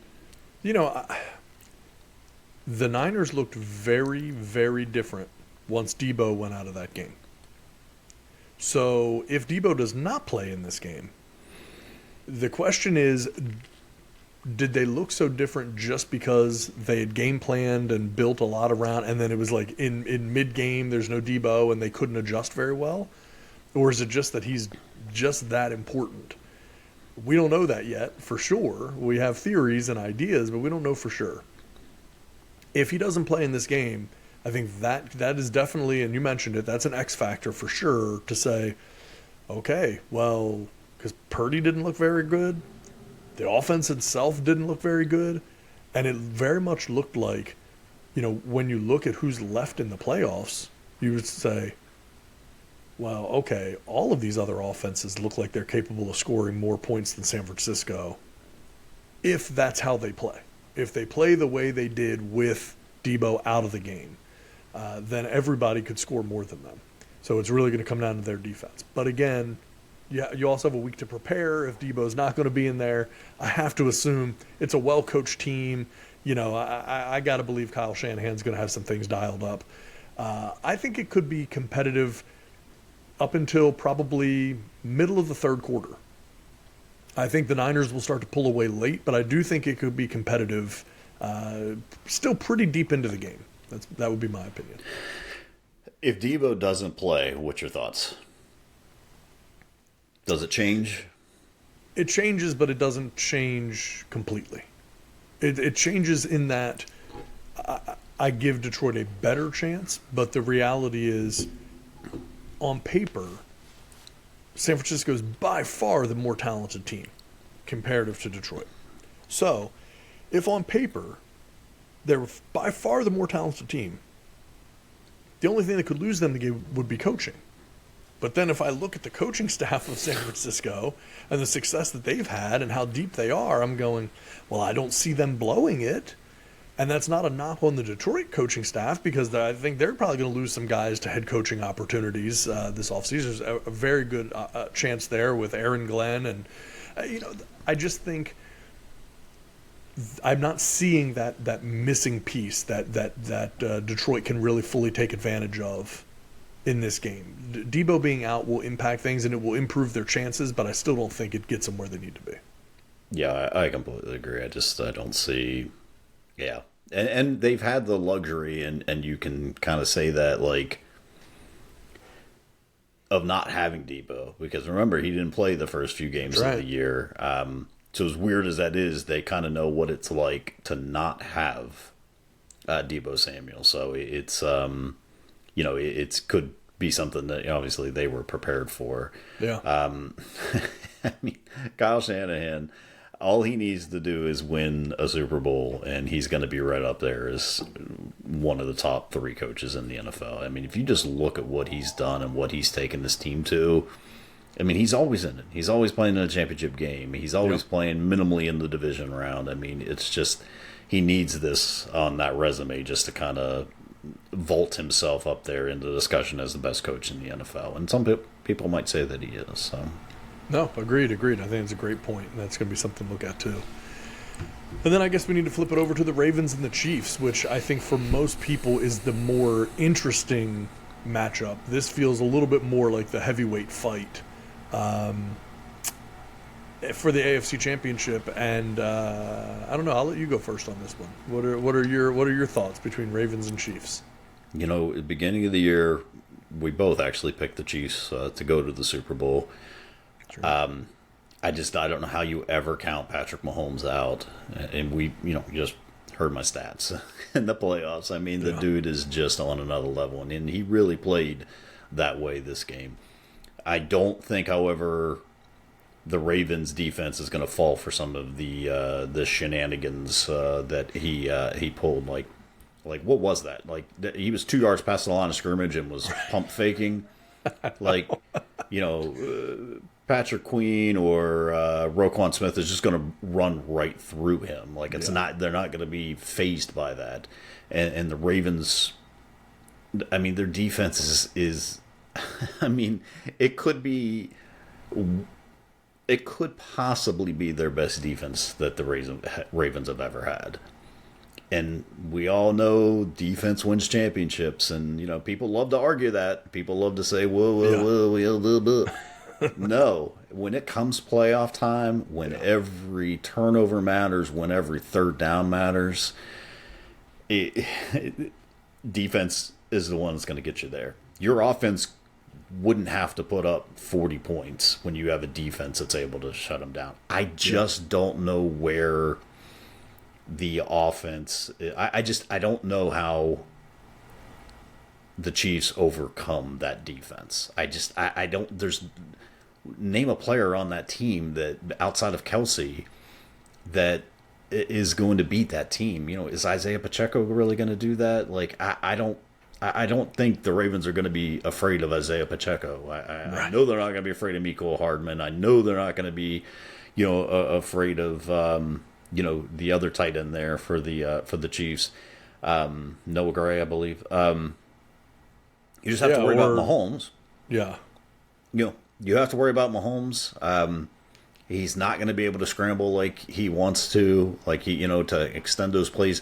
the Niners looked very, very different once Debo went out of that game. So if Debo does not play in this game, the question is, did they look so different just because they had game planned and built a lot around, and then it was like in mid-game there's no Debo and they couldn't adjust very well? Or is it just that he's just that important? We don't know that yet for sure. We have theories and ideas, but we don't know for sure. If he doesn't play in this game, I think that is definitely, and you mentioned it, that's an X factor for sure to say, okay, well, because Purdy didn't look very good. The offense itself didn't look very good. And it very much looked like, when you look at who's left in the playoffs, you would say, well, okay, all of these other offenses look like they're capable of scoring more points than San Francisco if that's how they play. If they play the way they did with Debo out of the game, then everybody could score more than them. So it's really going to come down to their defense. But again, you also have a week to prepare. If Debo's not going to be in there, I have to assume it's a well-coached team. I got to believe Kyle Shanahan's going to have some things dialed up. I think it could be competitive up until probably middle of the third quarter. I think the Niners will start to pull away late, but I do think it could be competitive still pretty deep into the game. That would be my opinion. If Debo doesn't play, what's your thoughts? Does it change? It changes, but it doesn't change completely. It changes in that I give Detroit a better chance, but the reality is, on paper, San Francisco is by far the more talented team comparative to Detroit. So, if on paper they're by far the more talented team, the only thing that could lose them the game would be coaching. But then if I look at the coaching staff of San Francisco and the success that they've had and how deep they are, I'm going, well, I don't see them blowing it. And that's not a knock on the Detroit coaching staff, because I think they're probably going to lose some guys to head coaching opportunities this offseason. There's a very good chance there with Aaron Glenn. And, I just think I'm not seeing that missing piece that Detroit can really fully take advantage of in this game. Debo being out will impact things, and it will improve their chances, but I still don't think it gets them where they need to be. Yeah, I completely agree. I don't see... Yeah. And they've had the luxury, and you can kind of say that, like, of not having Debo. Because remember, he didn't play the first few games of the year. So as weird as that is, they kind of know what it's like to not have Debo Samuel. So it's, it could be something that obviously they were prepared for. Yeah. I mean, Kyle Shanahan... All he needs to do is win a Super Bowl, and he's going to be right up there as one of the top 3 coaches in the NFL. I mean, if you just look at what he's done and what he's taken this team to, I mean, he's always in it. He's always playing in a championship game. He's always playing minimally in the division round. I mean, it's just he needs this on that resume just to kind of vault himself up there in the discussion as the best coach in the NFL. And some people might say that he is, so... No, agreed. I think it's a great point, and that's going to be something to look at too. And then I guess we need to flip it over to the Ravens and the Chiefs, which I think for most people is the more interesting matchup. This feels a little bit more like the heavyweight fight for the AFC Championship. And I don't know. I'll let you go first on this one. What are your thoughts between Ravens and Chiefs? At the beginning of the year, we both actually picked the Chiefs to go to the Super Bowl. I don't know how you ever count Patrick Mahomes out. And we, you just heard my stats in the playoffs. I mean, the dude is just on another level, and he really played that way this game. I don't think, however, the Ravens defense is going to fall for some of the shenanigans that he pulled. Like what was that? Like he was 2 yards past the line of scrimmage and was pump faking. Patrick Queen or Roquan Smith is just going to run right through him. Like they're not going to be fazed by that. And the Ravens, I mean, their defense is I mean, it could possibly be their best defense that the Ravens have ever had. And we all know defense wins championships, and people love to argue that. People love to say, whoa. No, when it comes playoff time, when every turnover matters, when every third down matters, defense is the one that's going to get you there. Your offense wouldn't have to put up 40 points when you have a defense that's able to shut them down. I just don't know where the offense... I don't know how the Chiefs overcome that defense. I don't... There's... Name a player on that team that, outside of Kelsey, that is going to beat that team. Is Isaiah Pacheco really going to do that? Like, I don't think the Ravens are going to be afraid of Isaiah Pacheco. I know they're not going to be afraid of Mecole Hardman. I know they're not going to be, afraid of, the other tight end there for the Chiefs, Noah Gray, I believe. You just have to worry about Mahomes. Yeah. You have to worry about Mahomes. He's not going to be able to scramble like he wants to, to extend those plays.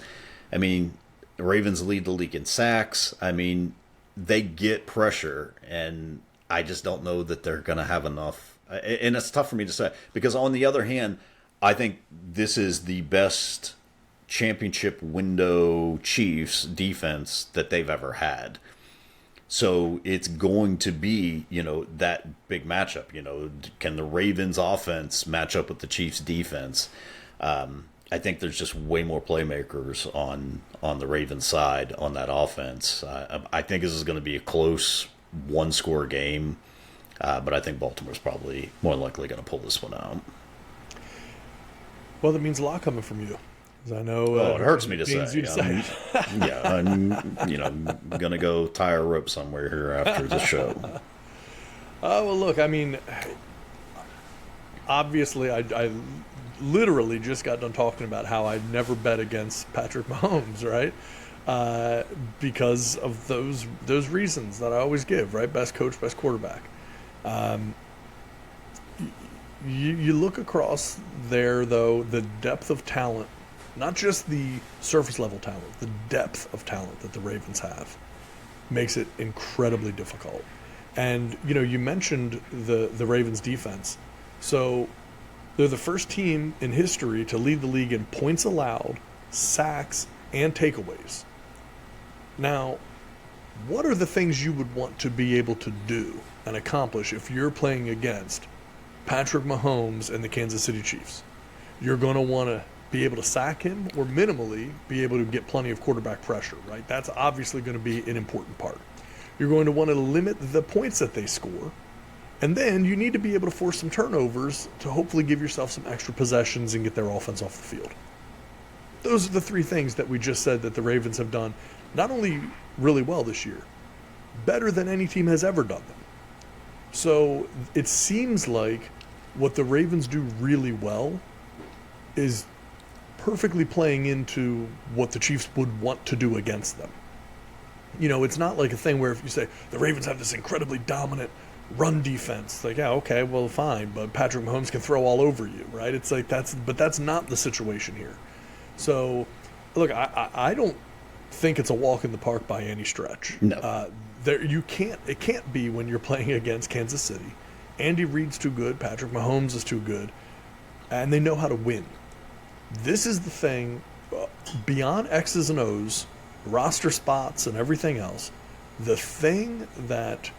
I mean, the Ravens lead the league in sacks. I mean, they get pressure, and I just don't know that they're going to have enough. And it's tough for me to say, because on the other hand, I think this is the best championship window Chiefs defense that they've ever had. So it's going to be, that big matchup. Can the Ravens offense match up with the Chiefs defense? I think there's just way more playmakers on the Ravens side on that offense. I think this is going to be a close one-score game, but I think Baltimore's probably more likely going to pull this one out. Well, that means a lot coming from you. I know. It hurts me to say. I'm going to go tie a rope somewhere here after the show. Oh, well, look, I mean, obviously, I literally just got done talking about how I never bet against Patrick Mahomes, right? Because of those reasons that I always give, right? Best coach, best quarterback. Um, you look across there, though, the depth of talent, not just the surface level talent, the depth of talent that the Ravens have makes it incredibly difficult. And, you mentioned the Ravens defense. So they're the first team in history to lead the league in points allowed, sacks, and takeaways. Now, what are the things you would want to be able to do and accomplish if you're playing against Patrick Mahomes and the Kansas City Chiefs? You're going to want to be able to sack him or minimally be able to get plenty of quarterback pressure, right? That's obviously going to be an important part. You're going to want to limit the points that they score. And then you need to be able to force some turnovers to hopefully give yourself some extra possessions and get their offense off the field. Those are the three things that we just said that the Ravens have done not only really well this year, better than any team has ever done them. So it seems like what the Ravens do really well is perfectly playing into what the Chiefs would want to do against them. It's not like a thing where if you say the Ravens have this incredibly dominant run defense, like, yeah, okay, well, fine, but Patrick Mahomes can throw all over you, right? It's like that's not the situation here. So, look, I don't think it's a walk in the park by any stretch. No. It can't be when you're playing against Kansas City. Andy Reid's too good, Patrick Mahomes is too good, and they know how to win. This is the thing, beyond X's and O's, roster spots and everything else, the thing that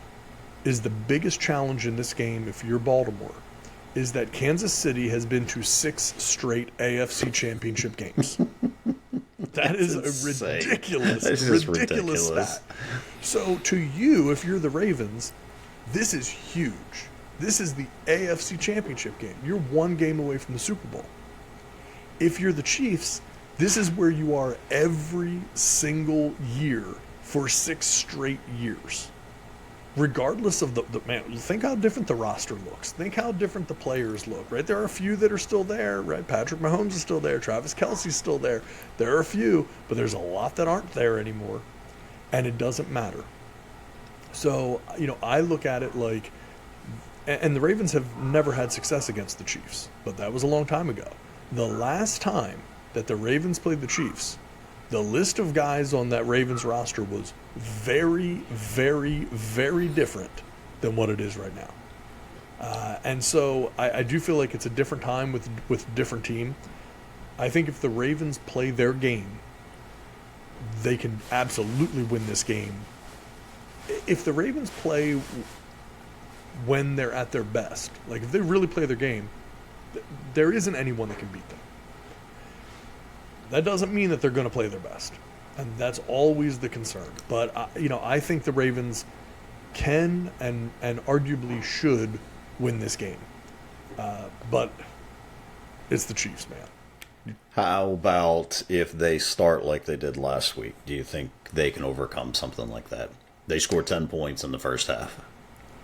is the biggest challenge in this game, if you're Baltimore, is that Kansas City has been to 6 straight AFC Championship games. That is a ridiculous stat. So to you, if you're the Ravens, this is huge. This is the AFC Championship game. You're one game away from the Super Bowl. If you're the Chiefs, this is where you are every single year for 6 straight years. Regardless of the man, think how different the roster looks. Think how different the players look, right? There are a few that are still there, right? Patrick Mahomes is still there. Travis Kelce's still there. There are a few, but there's a lot that aren't there anymore, and it doesn't matter. So, I look at it like, and the Ravens have never had success against the Chiefs, but that was a long time ago. The last time that the Ravens played the Chiefs, the list of guys on that Ravens roster was very, very, very different than what it is right now. And so I do feel like it's a different time with a different team. I think if the Ravens play their game, they can absolutely win this game. If the Ravens play when they're at their best, like if they really play their game, there isn't anyone that can beat them. That doesn't mean that they're going to play their best, and that's always the concern. But I think the Ravens can and arguably should win this game. But it's the Chiefs, man. How about if they start like they did last week? Do you think they can overcome something like that? They scored 10 points in the first half.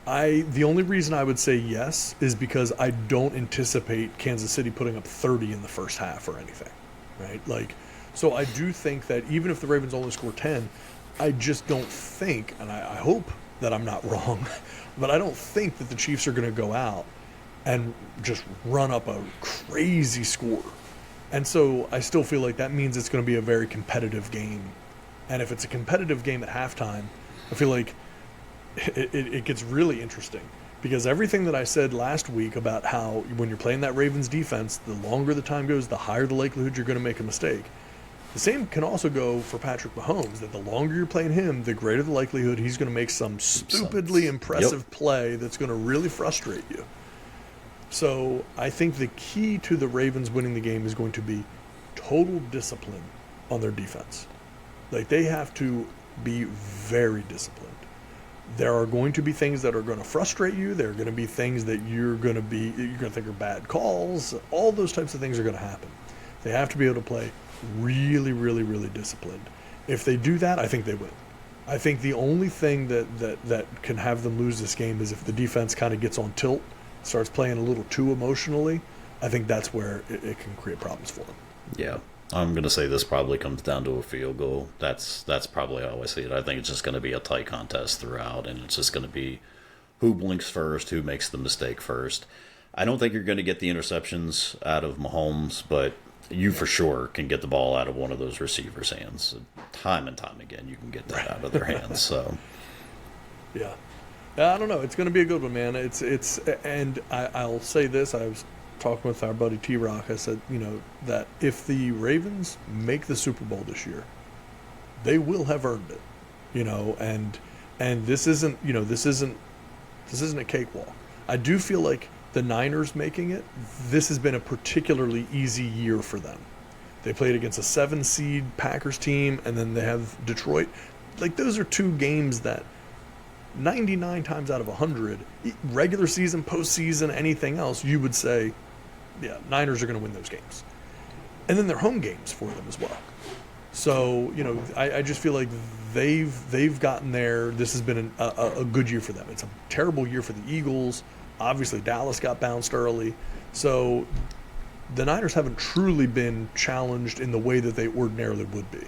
The only reason I would say yes is because I don't anticipate Kansas City putting up 30 in the first half or anything. Right? So I do think that even if the Ravens only score 10, I just don't think, and I hope that I'm not wrong, but I don't think that the Chiefs are going to go out and just run up a crazy score. And so I still feel like that means it's going to be a very competitive game. And if it's a competitive game at halftime, I feel like it gets really interesting. Because everything that I said last week about how when you're playing that Ravens defense, the longer the time goes, the higher the likelihood you're going to make a mistake. The same can also go for Patrick Mahomes, that the longer you're playing him, the greater the likelihood he's going to make some stupidly impressive play that's going to really frustrate you. So I think the key to the Ravens winning the game is going to be total discipline on their defense. Like, they have to be very disciplined. There are going to be things that are going to frustrate you. There are going to be things that you're going to think are bad calls. All those types of things are going to happen. They have to be able to play really, really, really disciplined. If they do that, I think they win. I think the only thing that can have them lose this game is if the defense kind of gets on tilt, starts playing a little too emotionally. I think that's where it can create problems for them. Yeah. I'm going to say this probably comes down to a field goal. That's probably how I see it. I think it's just going to be a tight contest throughout, and it's just going to be who blinks first, who makes the mistake first. I don't think you're going to get the interceptions out of Mahomes, but you for sure can get the ball out of one of those receivers' hands. Time and time again, you can get that out of their hands. So, yeah. I don't know. It's going to be a good one, man. And I'll say this. I was talking with our buddy T-Rock. I said, that if the Ravens make the Super Bowl this year, they will have earned it. And this isn't a cakewalk. I do feel like the Niners making it, this has been a particularly easy year for them. They played against a 7-seed Packers team, and then they have Detroit. Like, those are two games that 99 times out of 100, regular season, postseason, anything else, you would say, yeah, Niners are going to win those games. And then they're home games for them as well. So, I just feel like they've gotten there. This has been a good year for them. It's a terrible year for the Eagles. Obviously, Dallas got bounced early. So the Niners haven't truly been challenged in the way that they ordinarily would be.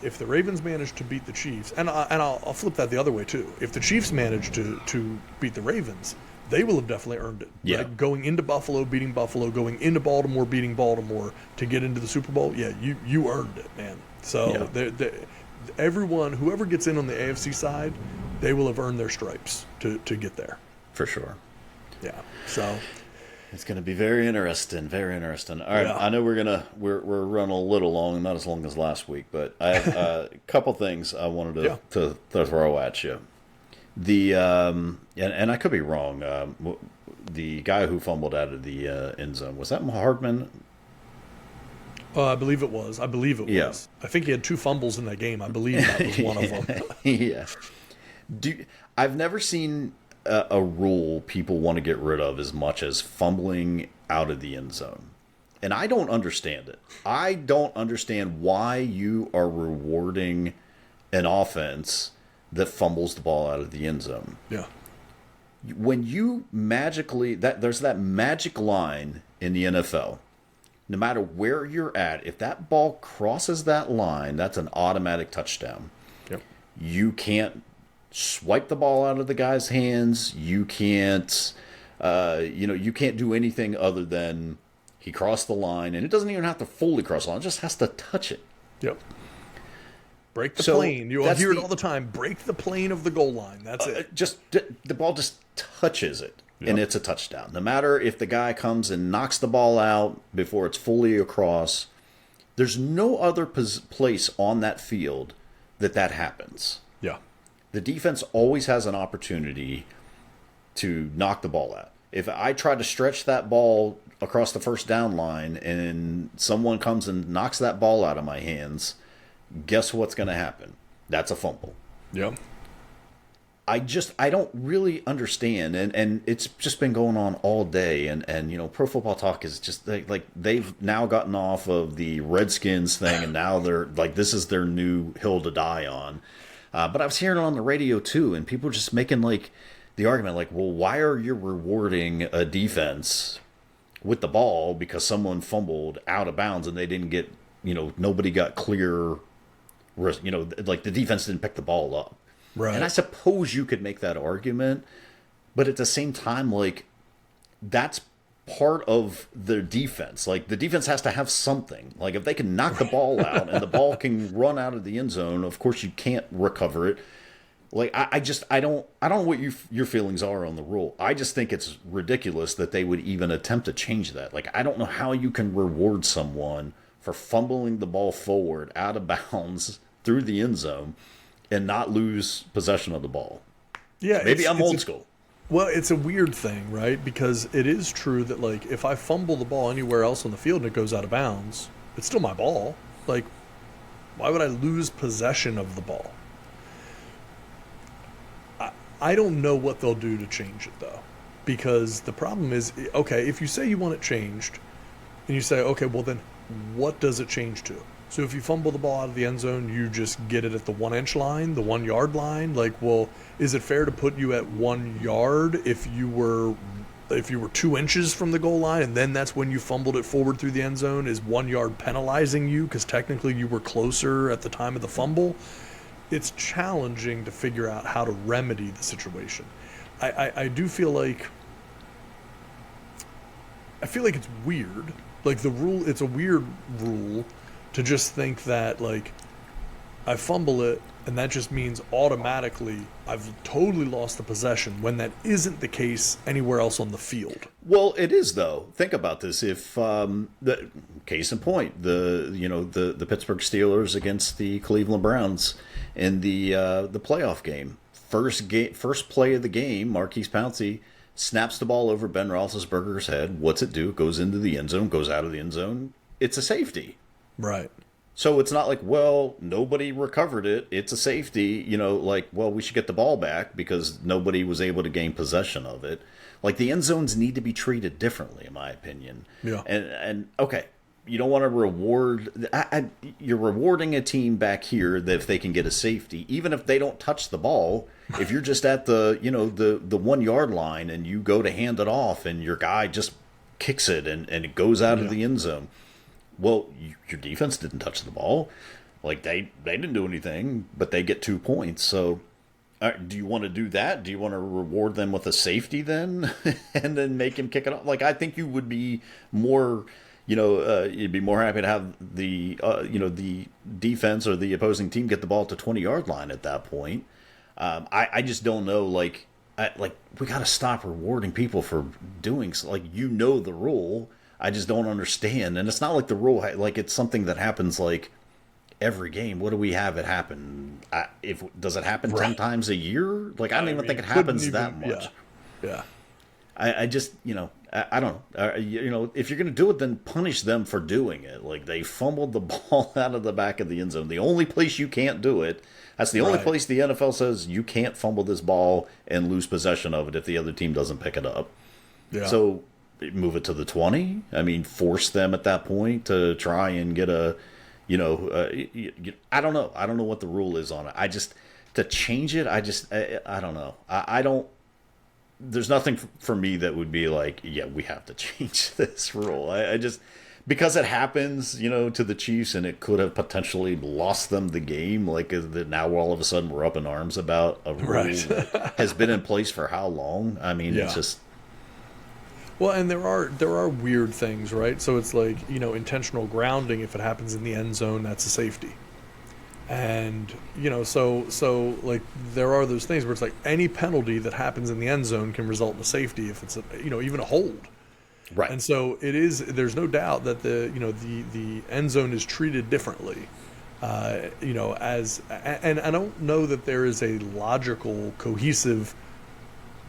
If the Ravens manage to beat the Chiefs, and I'll flip that the other way too. If the Chiefs manage to beat the Ravens, they will have definitely earned it. Yeah. Right? Going into Buffalo, beating Buffalo, going into Baltimore, beating Baltimore to get into the Super Bowl, yeah, you earned it, man. So everyone, whoever gets in on the AFC side, they will have earned their stripes to get there. for sure. Yeah. So it's going to be very interesting. Very interesting. All right. Yeah. I know we're running a little long, not as long as last week, but I have a couple things I wanted to throw at you. The and I could be wrong. The guy who fumbled out of the end zone, was that Hardman? I believe it was. Yeah. I think he had 2 fumbles in that game. I believe that was one of them. Yeah. I've never seen a rule people want to get rid of as much as fumbling out of the end zone. And I don't understand it. I don't understand why you are rewarding an offense that fumbles the ball out of the end zone. Yeah. When you magically, there's that magic line in the NFL. No matter where you're at, if that ball crosses that line, that's an automatic touchdown. Yep. You can't swipe the ball out of the guy's hands. You can't, you can't do anything other than he crossed the line, and it doesn't even have to fully cross the line; it just has to touch it. Yep. Break the plane. You hear it all the time. Break the plane of the goal line. That's it. Just the ball just touches it, and it's a touchdown. No matter if the guy comes and knocks the ball out before it's fully across, there's no other place on that field that happens. Yeah. The defense always has an opportunity to knock the ball out. If I try to stretch that ball across the first down line and someone comes and knocks that ball out of my hands, guess what's going to happen? That's a fumble. Yep. I don't really understand, and it's just been going on all day, and Pro Football Talk is just like they've now gotten off of the Redskins thing, and now they're like, this is their new hill to die on. But I was hearing it on the radio too, and people were just making like the argument, like, well, why are you rewarding a defense with the ball because someone fumbled out of bounds and they didn't get, nobody got clear, like the defense didn't pick the ball up. Right. And I suppose you could make that argument, but at the same time, like, that's part of the defense. Like, the defense has to have something. Like, if they can knock the ball out and the ball can run out of the end zone, of course you can't recover it. Like, I don't know what your feelings are on the rule. I just think it's ridiculous that they would even attempt to change that. Like, I don't know how you can reward someone for fumbling the ball forward out of bounds through the end zone and not lose possession of the ball. Yeah, maybe I'm old school. Well, it's a weird thing, right? Because it is true that, like, if I fumble the ball anywhere else on the field and it goes out of bounds, it's still my ball. Like, why would I lose possession of the ball? I don't know what they'll do to change it, though. Because the problem is, okay, if you say you want it changed, and you say, okay, well then, what does it change to? So if you fumble the ball out of the end zone, you just get it at the 1 inch line, the 1 yard line. Like, well, is it fair to put you at 1 yard if you were 2 inches from the goal line, and then that's when you fumbled it forward through the end zone? Is 1 yard penalizing you because technically you were closer at the time of the fumble? It's challenging to figure out how to remedy the situation. I do feel like it's weird. Like the rule, it's a weird rule to just think that like I fumble it and that just means automatically I've totally lost the possession when that isn't the case anywhere else on the field. Well, it is though. Think about this. If the case in point, the Pittsburgh Steelers against the Cleveland Browns in the playoff game, first play of the game, Marquise Pouncey snaps the ball over Ben Roethlisberger's head. What's it do? It goes into the end zone, goes out of the end zone. It's a safety. Right. So it's not like, well, nobody recovered it. It's a safety, like, well, we should get the ball back because nobody was able to gain possession of it. Like, the end zones need to be treated differently, in my opinion. Yeah. And okay, you don't want to reward. You're rewarding a team back here that if they can get a safety, even if they don't touch the ball. If you're just at the 1 yard line and you go to hand it off and your guy just kicks it and it goes out of the end zone. Well, your defense didn't touch the ball. Like, they didn't do anything, but they get 2 points. So, do you want to do that? Do you want to reward them with a safety then? And then make him kick it off? Like, I think you would be more, you'd be more happy to have the defense or the opposing team get the ball at the 20-yard line at that point. I just don't know, we got to stop rewarding people for doing, the rule. I just don't understand. And it's not like the rule, like it's something that happens like every game. What do we have it happen? Does it happen 10 times a year? Like, I don't even think it happens that much. Yeah. I just, I don't know. If you're going to do it, then punish them for doing it. Like, they fumbled the ball out of the back of the end zone. The only place you can't do it, that's the only place the NFL says you can't fumble this ball and lose possession of it if the other team doesn't pick it up. Yeah. So move it to the 20. I mean, force them at that point to try and get I don't know. I don't know what the rule is on it. To change it, I don't know. I don't. There's nothing for me that would be like, yeah, we have to change this rule. I just, because it happens, to the Chiefs, and it could have potentially lost them the game. Like, now all of a sudden we're up in arms about a rule that has been in place for how long? I mean, it's just. Well, and there are weird things, right? So it's like, intentional grounding. If it happens in the end zone, that's a safety. And, so like there are those things where it's like any penalty that happens in the end zone can result in a safety if it's even a hold. Right. And so there's no doubt that the end zone is treated differently. And I don't know that there is a logical, cohesive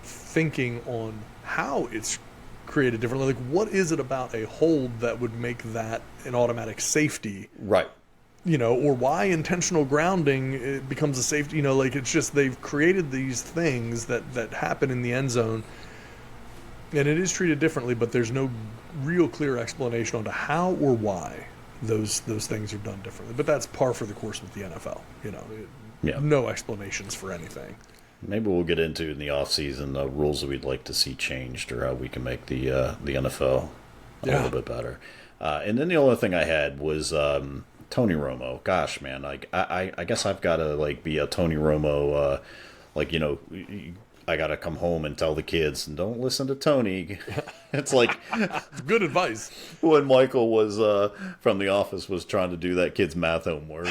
thinking on how it's created differently. Like, what is it about a hold that would make that an automatic safety? Right. Or why intentional grounding it becomes a safety. It's just they've created these things that happen in the end zone, and it is treated differently, but there's no real clear explanation on to how or why those things are done differently. But that's par for the course with the NFL. No explanations for anything. Maybe we'll get into in the offseason the rules that we'd like to see changed, or how we can make the NFL a little bit better. And then the only thing I had was Tony Romo. Gosh, man, I guess I've got to be a Tony Romo. I got to come home and tell the kids, and don't listen to Tony. It's like it's good advice. When Michael was from The Office was trying to do that kid's math homework.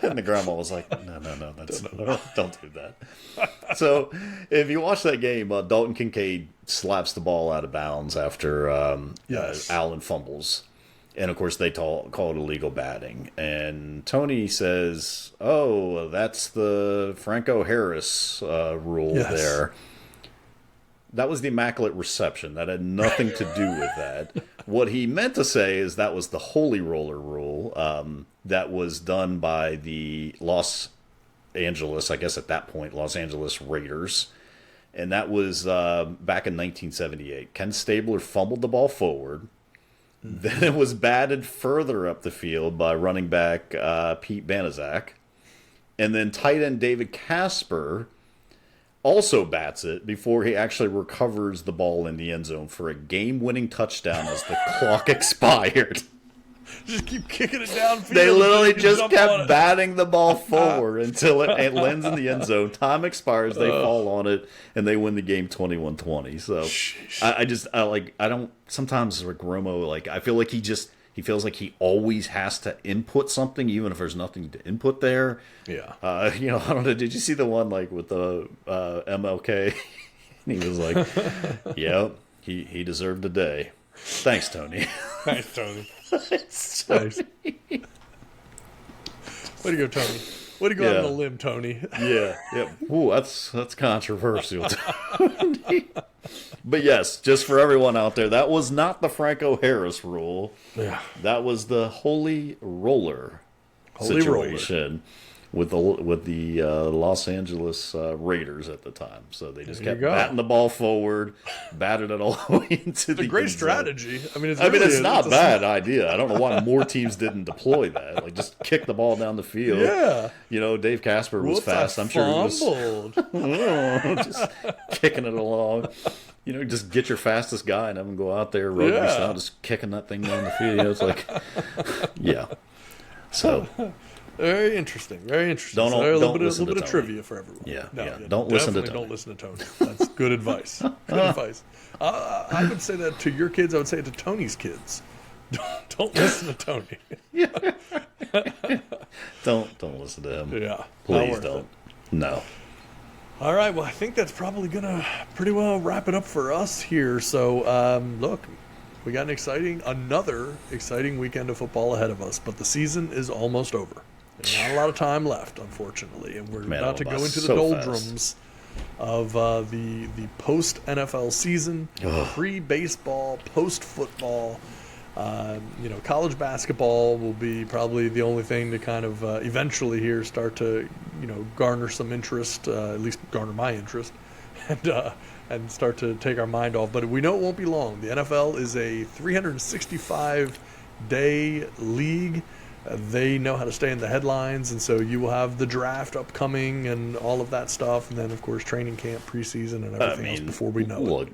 And the grandma was like, no, don't do that. So if you watch that game, Dalton Kincaid slaps the ball out of bounds after Allen fumbles. And, of course, they call it illegal batting. And Tony says, oh, that's the Franco Harris rule there. That was the Immaculate Reception. That had nothing to do with that. What he meant to say is that was the Holy Roller rule that was done by the Los Angeles, I guess at that point, Los Angeles Raiders. And that was back in 1978. Ken Stabler fumbled the ball forward. Then it was batted further up the field by running back Pete Banaszak. And then tight end David Casper also bats it before he actually recovers the ball in the end zone for a game-winning touchdown as the clock expired. Just keep kicking it downfield. They literally just kept batting the ball forward until it lands in the end zone. Time expires, they fall on it, and they win the game 21-20. So I don't. Sometimes Rick Romo, like, I feel like he feels like he always has to input something, even if there's nothing to input there. Yeah. I don't know. Did you see the one like with the MLK? He was like, "Yeah, he deserved a day." Thanks, Tony. Thanks, Tony. It's so Nice. Way to go, Tony. Way to go out on a limb, Tony. Yeah. Ooh, that's controversial. But yes, just for everyone out there, that was not the Franco Harris rule. Yeah. That was the holy roller situation with the Los Angeles Raiders at the time. So they just kept batting the ball forward, batted it all the way into It's the a great end zone. strategy. I mean, It's not a bad idea. I don't know why more teams didn't deploy that. Like, just kick the ball down the field. Yeah. Dave Casper was fast. I'm sure he was just kicking it along. Just get your fastest guy and have him go out there, rugby style, just kicking that thing down the field. It's like, yeah. So, very interesting. Very interesting. Don't a little listen bit to of Tony. trivia for everyone. Yeah. No, Don't listen to Tony. Don't listen to Tony. That's good advice. Good advice. I would say that to your kids. I would say it to Tony's kids. Don't listen to Tony. Don't listen to him. Yeah. Please don't. No. All right, well, I think that's probably going to pretty well wrap it up for us here. So, look, we got another exciting weekend of football ahead of us, but the season is almost over. There's not a lot of time left, unfortunately, and we're about to go into the doldrums of the post-NFL season, pre-baseball, post-football. College basketball will be probably the only thing to kind of eventually here start to, garner some interest, at least garner my interest, and start to take our mind off. But we know it won't be long. The NFL is a 365-day league. They know how to stay in the headlines, and so you will have the draft upcoming and all of that stuff, and then, of course, training camp, preseason, and everything else before we know it.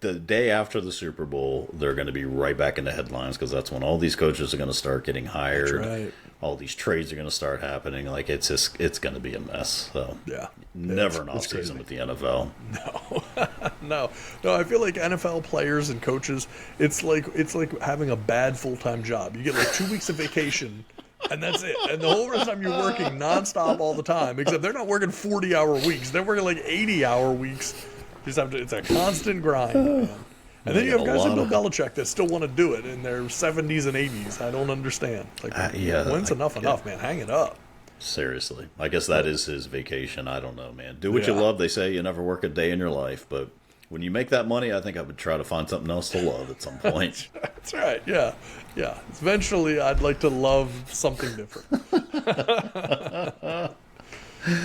The day after the Super Bowl, they're going to be right back in the headlines because that's when all these coaches are going to start getting hired. That's right. All these trades are going to start happening. Like, it's going to be a mess. So yeah, never an off season with the NFL. No. I feel like NFL players and coaches, it's like having a bad full-time job. You get like 2 weeks of vacation, and that's it. And the whole rest of the time you're working nonstop all the time. Except they're not working 40-hour weeks. They're working like 80-hour weeks. It's a constant grind, man. And then you have guys like Bill Belichick that still want to do it in their 70s and 80s. I don't understand. Like, when's enough, man? Hang it up. Seriously. I guess that is his vacation. I don't know, man. Do what you love. They say you never work a day in your life. But when you make that money, I think I would try to find something else to love at some point. That's right. Yeah. Eventually, I'd like to love something different.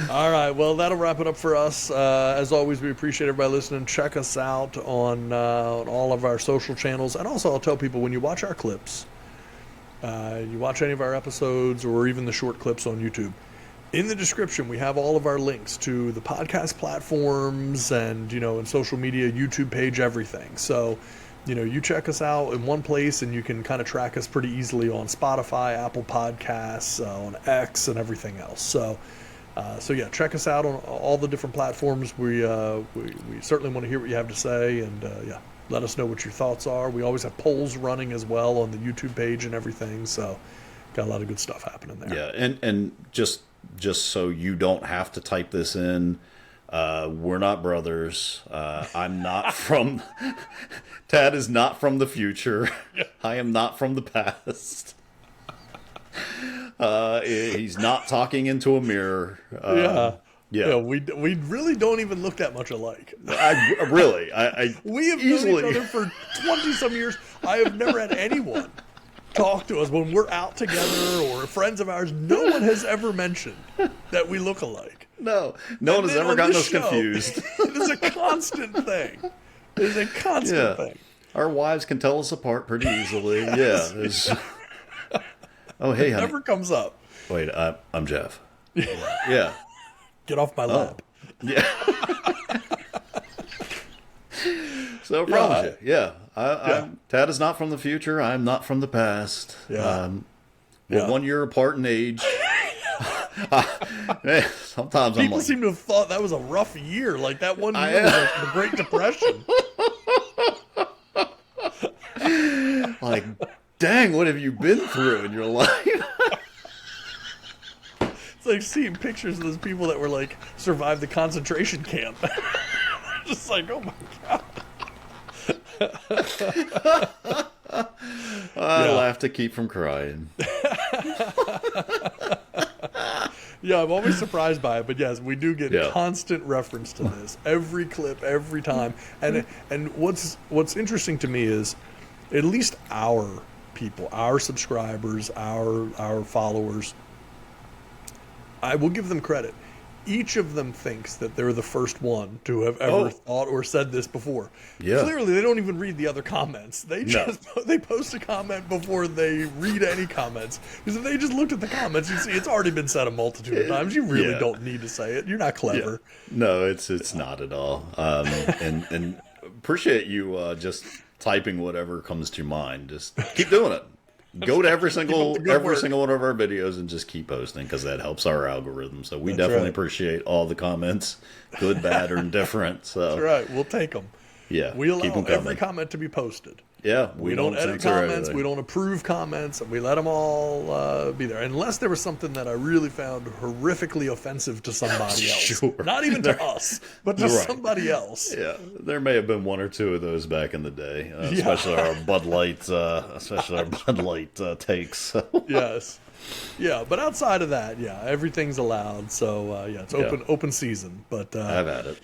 All right, well, that'll wrap it up for us. As always, we appreciate everybody listening. Check us out on all of our social channels. And also, I'll tell people, when you watch our clips, you watch any of our episodes or even the short clips on YouTube, in the description, we have all of our links to the podcast platforms and, and social media, YouTube page, everything. So, you check us out in one place and you can kind of track us pretty easily on Spotify, Apple Podcasts, on X, and everything else. So check us out on all the different platforms. We certainly want to hear what you have to say, and let us know what your thoughts are. We always have polls running as well on the YouTube page and everything, so got a lot of good stuff happening there. Yeah, and just so you don't have to type this in, we're not brothers. I'm not from. Tad is not from the future. I am not from the past. He's not talking into a mirror. Yeah, we really don't even look that much alike. We have known each other for 20-some years. I have never had anyone talk to us when we're out together or friends of ours. No one has ever mentioned that we look alike. No one has ever gotten us confused. It is a constant thing. It is a constant thing. Our wives can tell us apart pretty easily. Yes. Yeah. Oh, hey, honey. Never comes up. Wait, I'm Jeff. Yeah. Get off my lap. Yeah. So I promise you, yeah. Tad is not from the future. I'm not from the past. Yeah. We're 1 year apart in age. Man, sometimes People I'm like, seem to have thought that was a rough year. Like that 1 year was like the Great Depression. like, dang, what have you been through in your life? It's like seeing pictures of those people that were like survived the concentration camp. Just like, oh my god. I laugh to keep from crying. Yeah, I'm always surprised by it, but yes, we do get Yeah. constant reference to this every clip, every time. And what's interesting to me is at least our people, our subscribers, our followers, I will give them credit. Each of them thinks that they're the first one to have ever thought or said this before. Yeah. Clearly, they don't even read the other comments. They just they post a comment before they read any comments. Because if they just looked at the comments, you'd see it's already been said a multitude of times. You really don't need to say it. You're not clever. Yeah. No, it's not at all. And appreciate you just typing whatever comes to mind. Just keep doing it. Go to every single one of our videos and just keep posting because that helps our algorithm. So we definitely appreciate all the comments, good, bad, or indifferent. So that's right. We'll take them. Yeah, we allow every comment to be posted. Yeah, we don't edit comments. We don't approve comments. We let them all be there, unless there was something that I really found horrifically offensive to somebody else. Sure. Not even to us, but to somebody else. Yeah, there may have been one or two of those back in the day, especially our Bud Light, takes. So. Yes. Yeah, but outside of that, everything's allowed. So it's open season. But I've had it.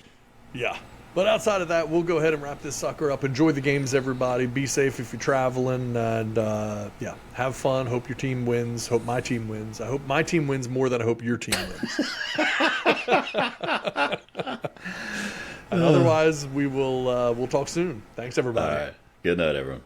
Yeah. But outside of that, we'll go ahead and wrap this sucker up. Enjoy the games, everybody. Be safe if you're traveling. And, have fun. Hope your team wins. Hope my team wins. I hope my team wins more than I hope your team wins. And otherwise, we'll talk soon. Thanks, everybody. All right. Good night, everyone.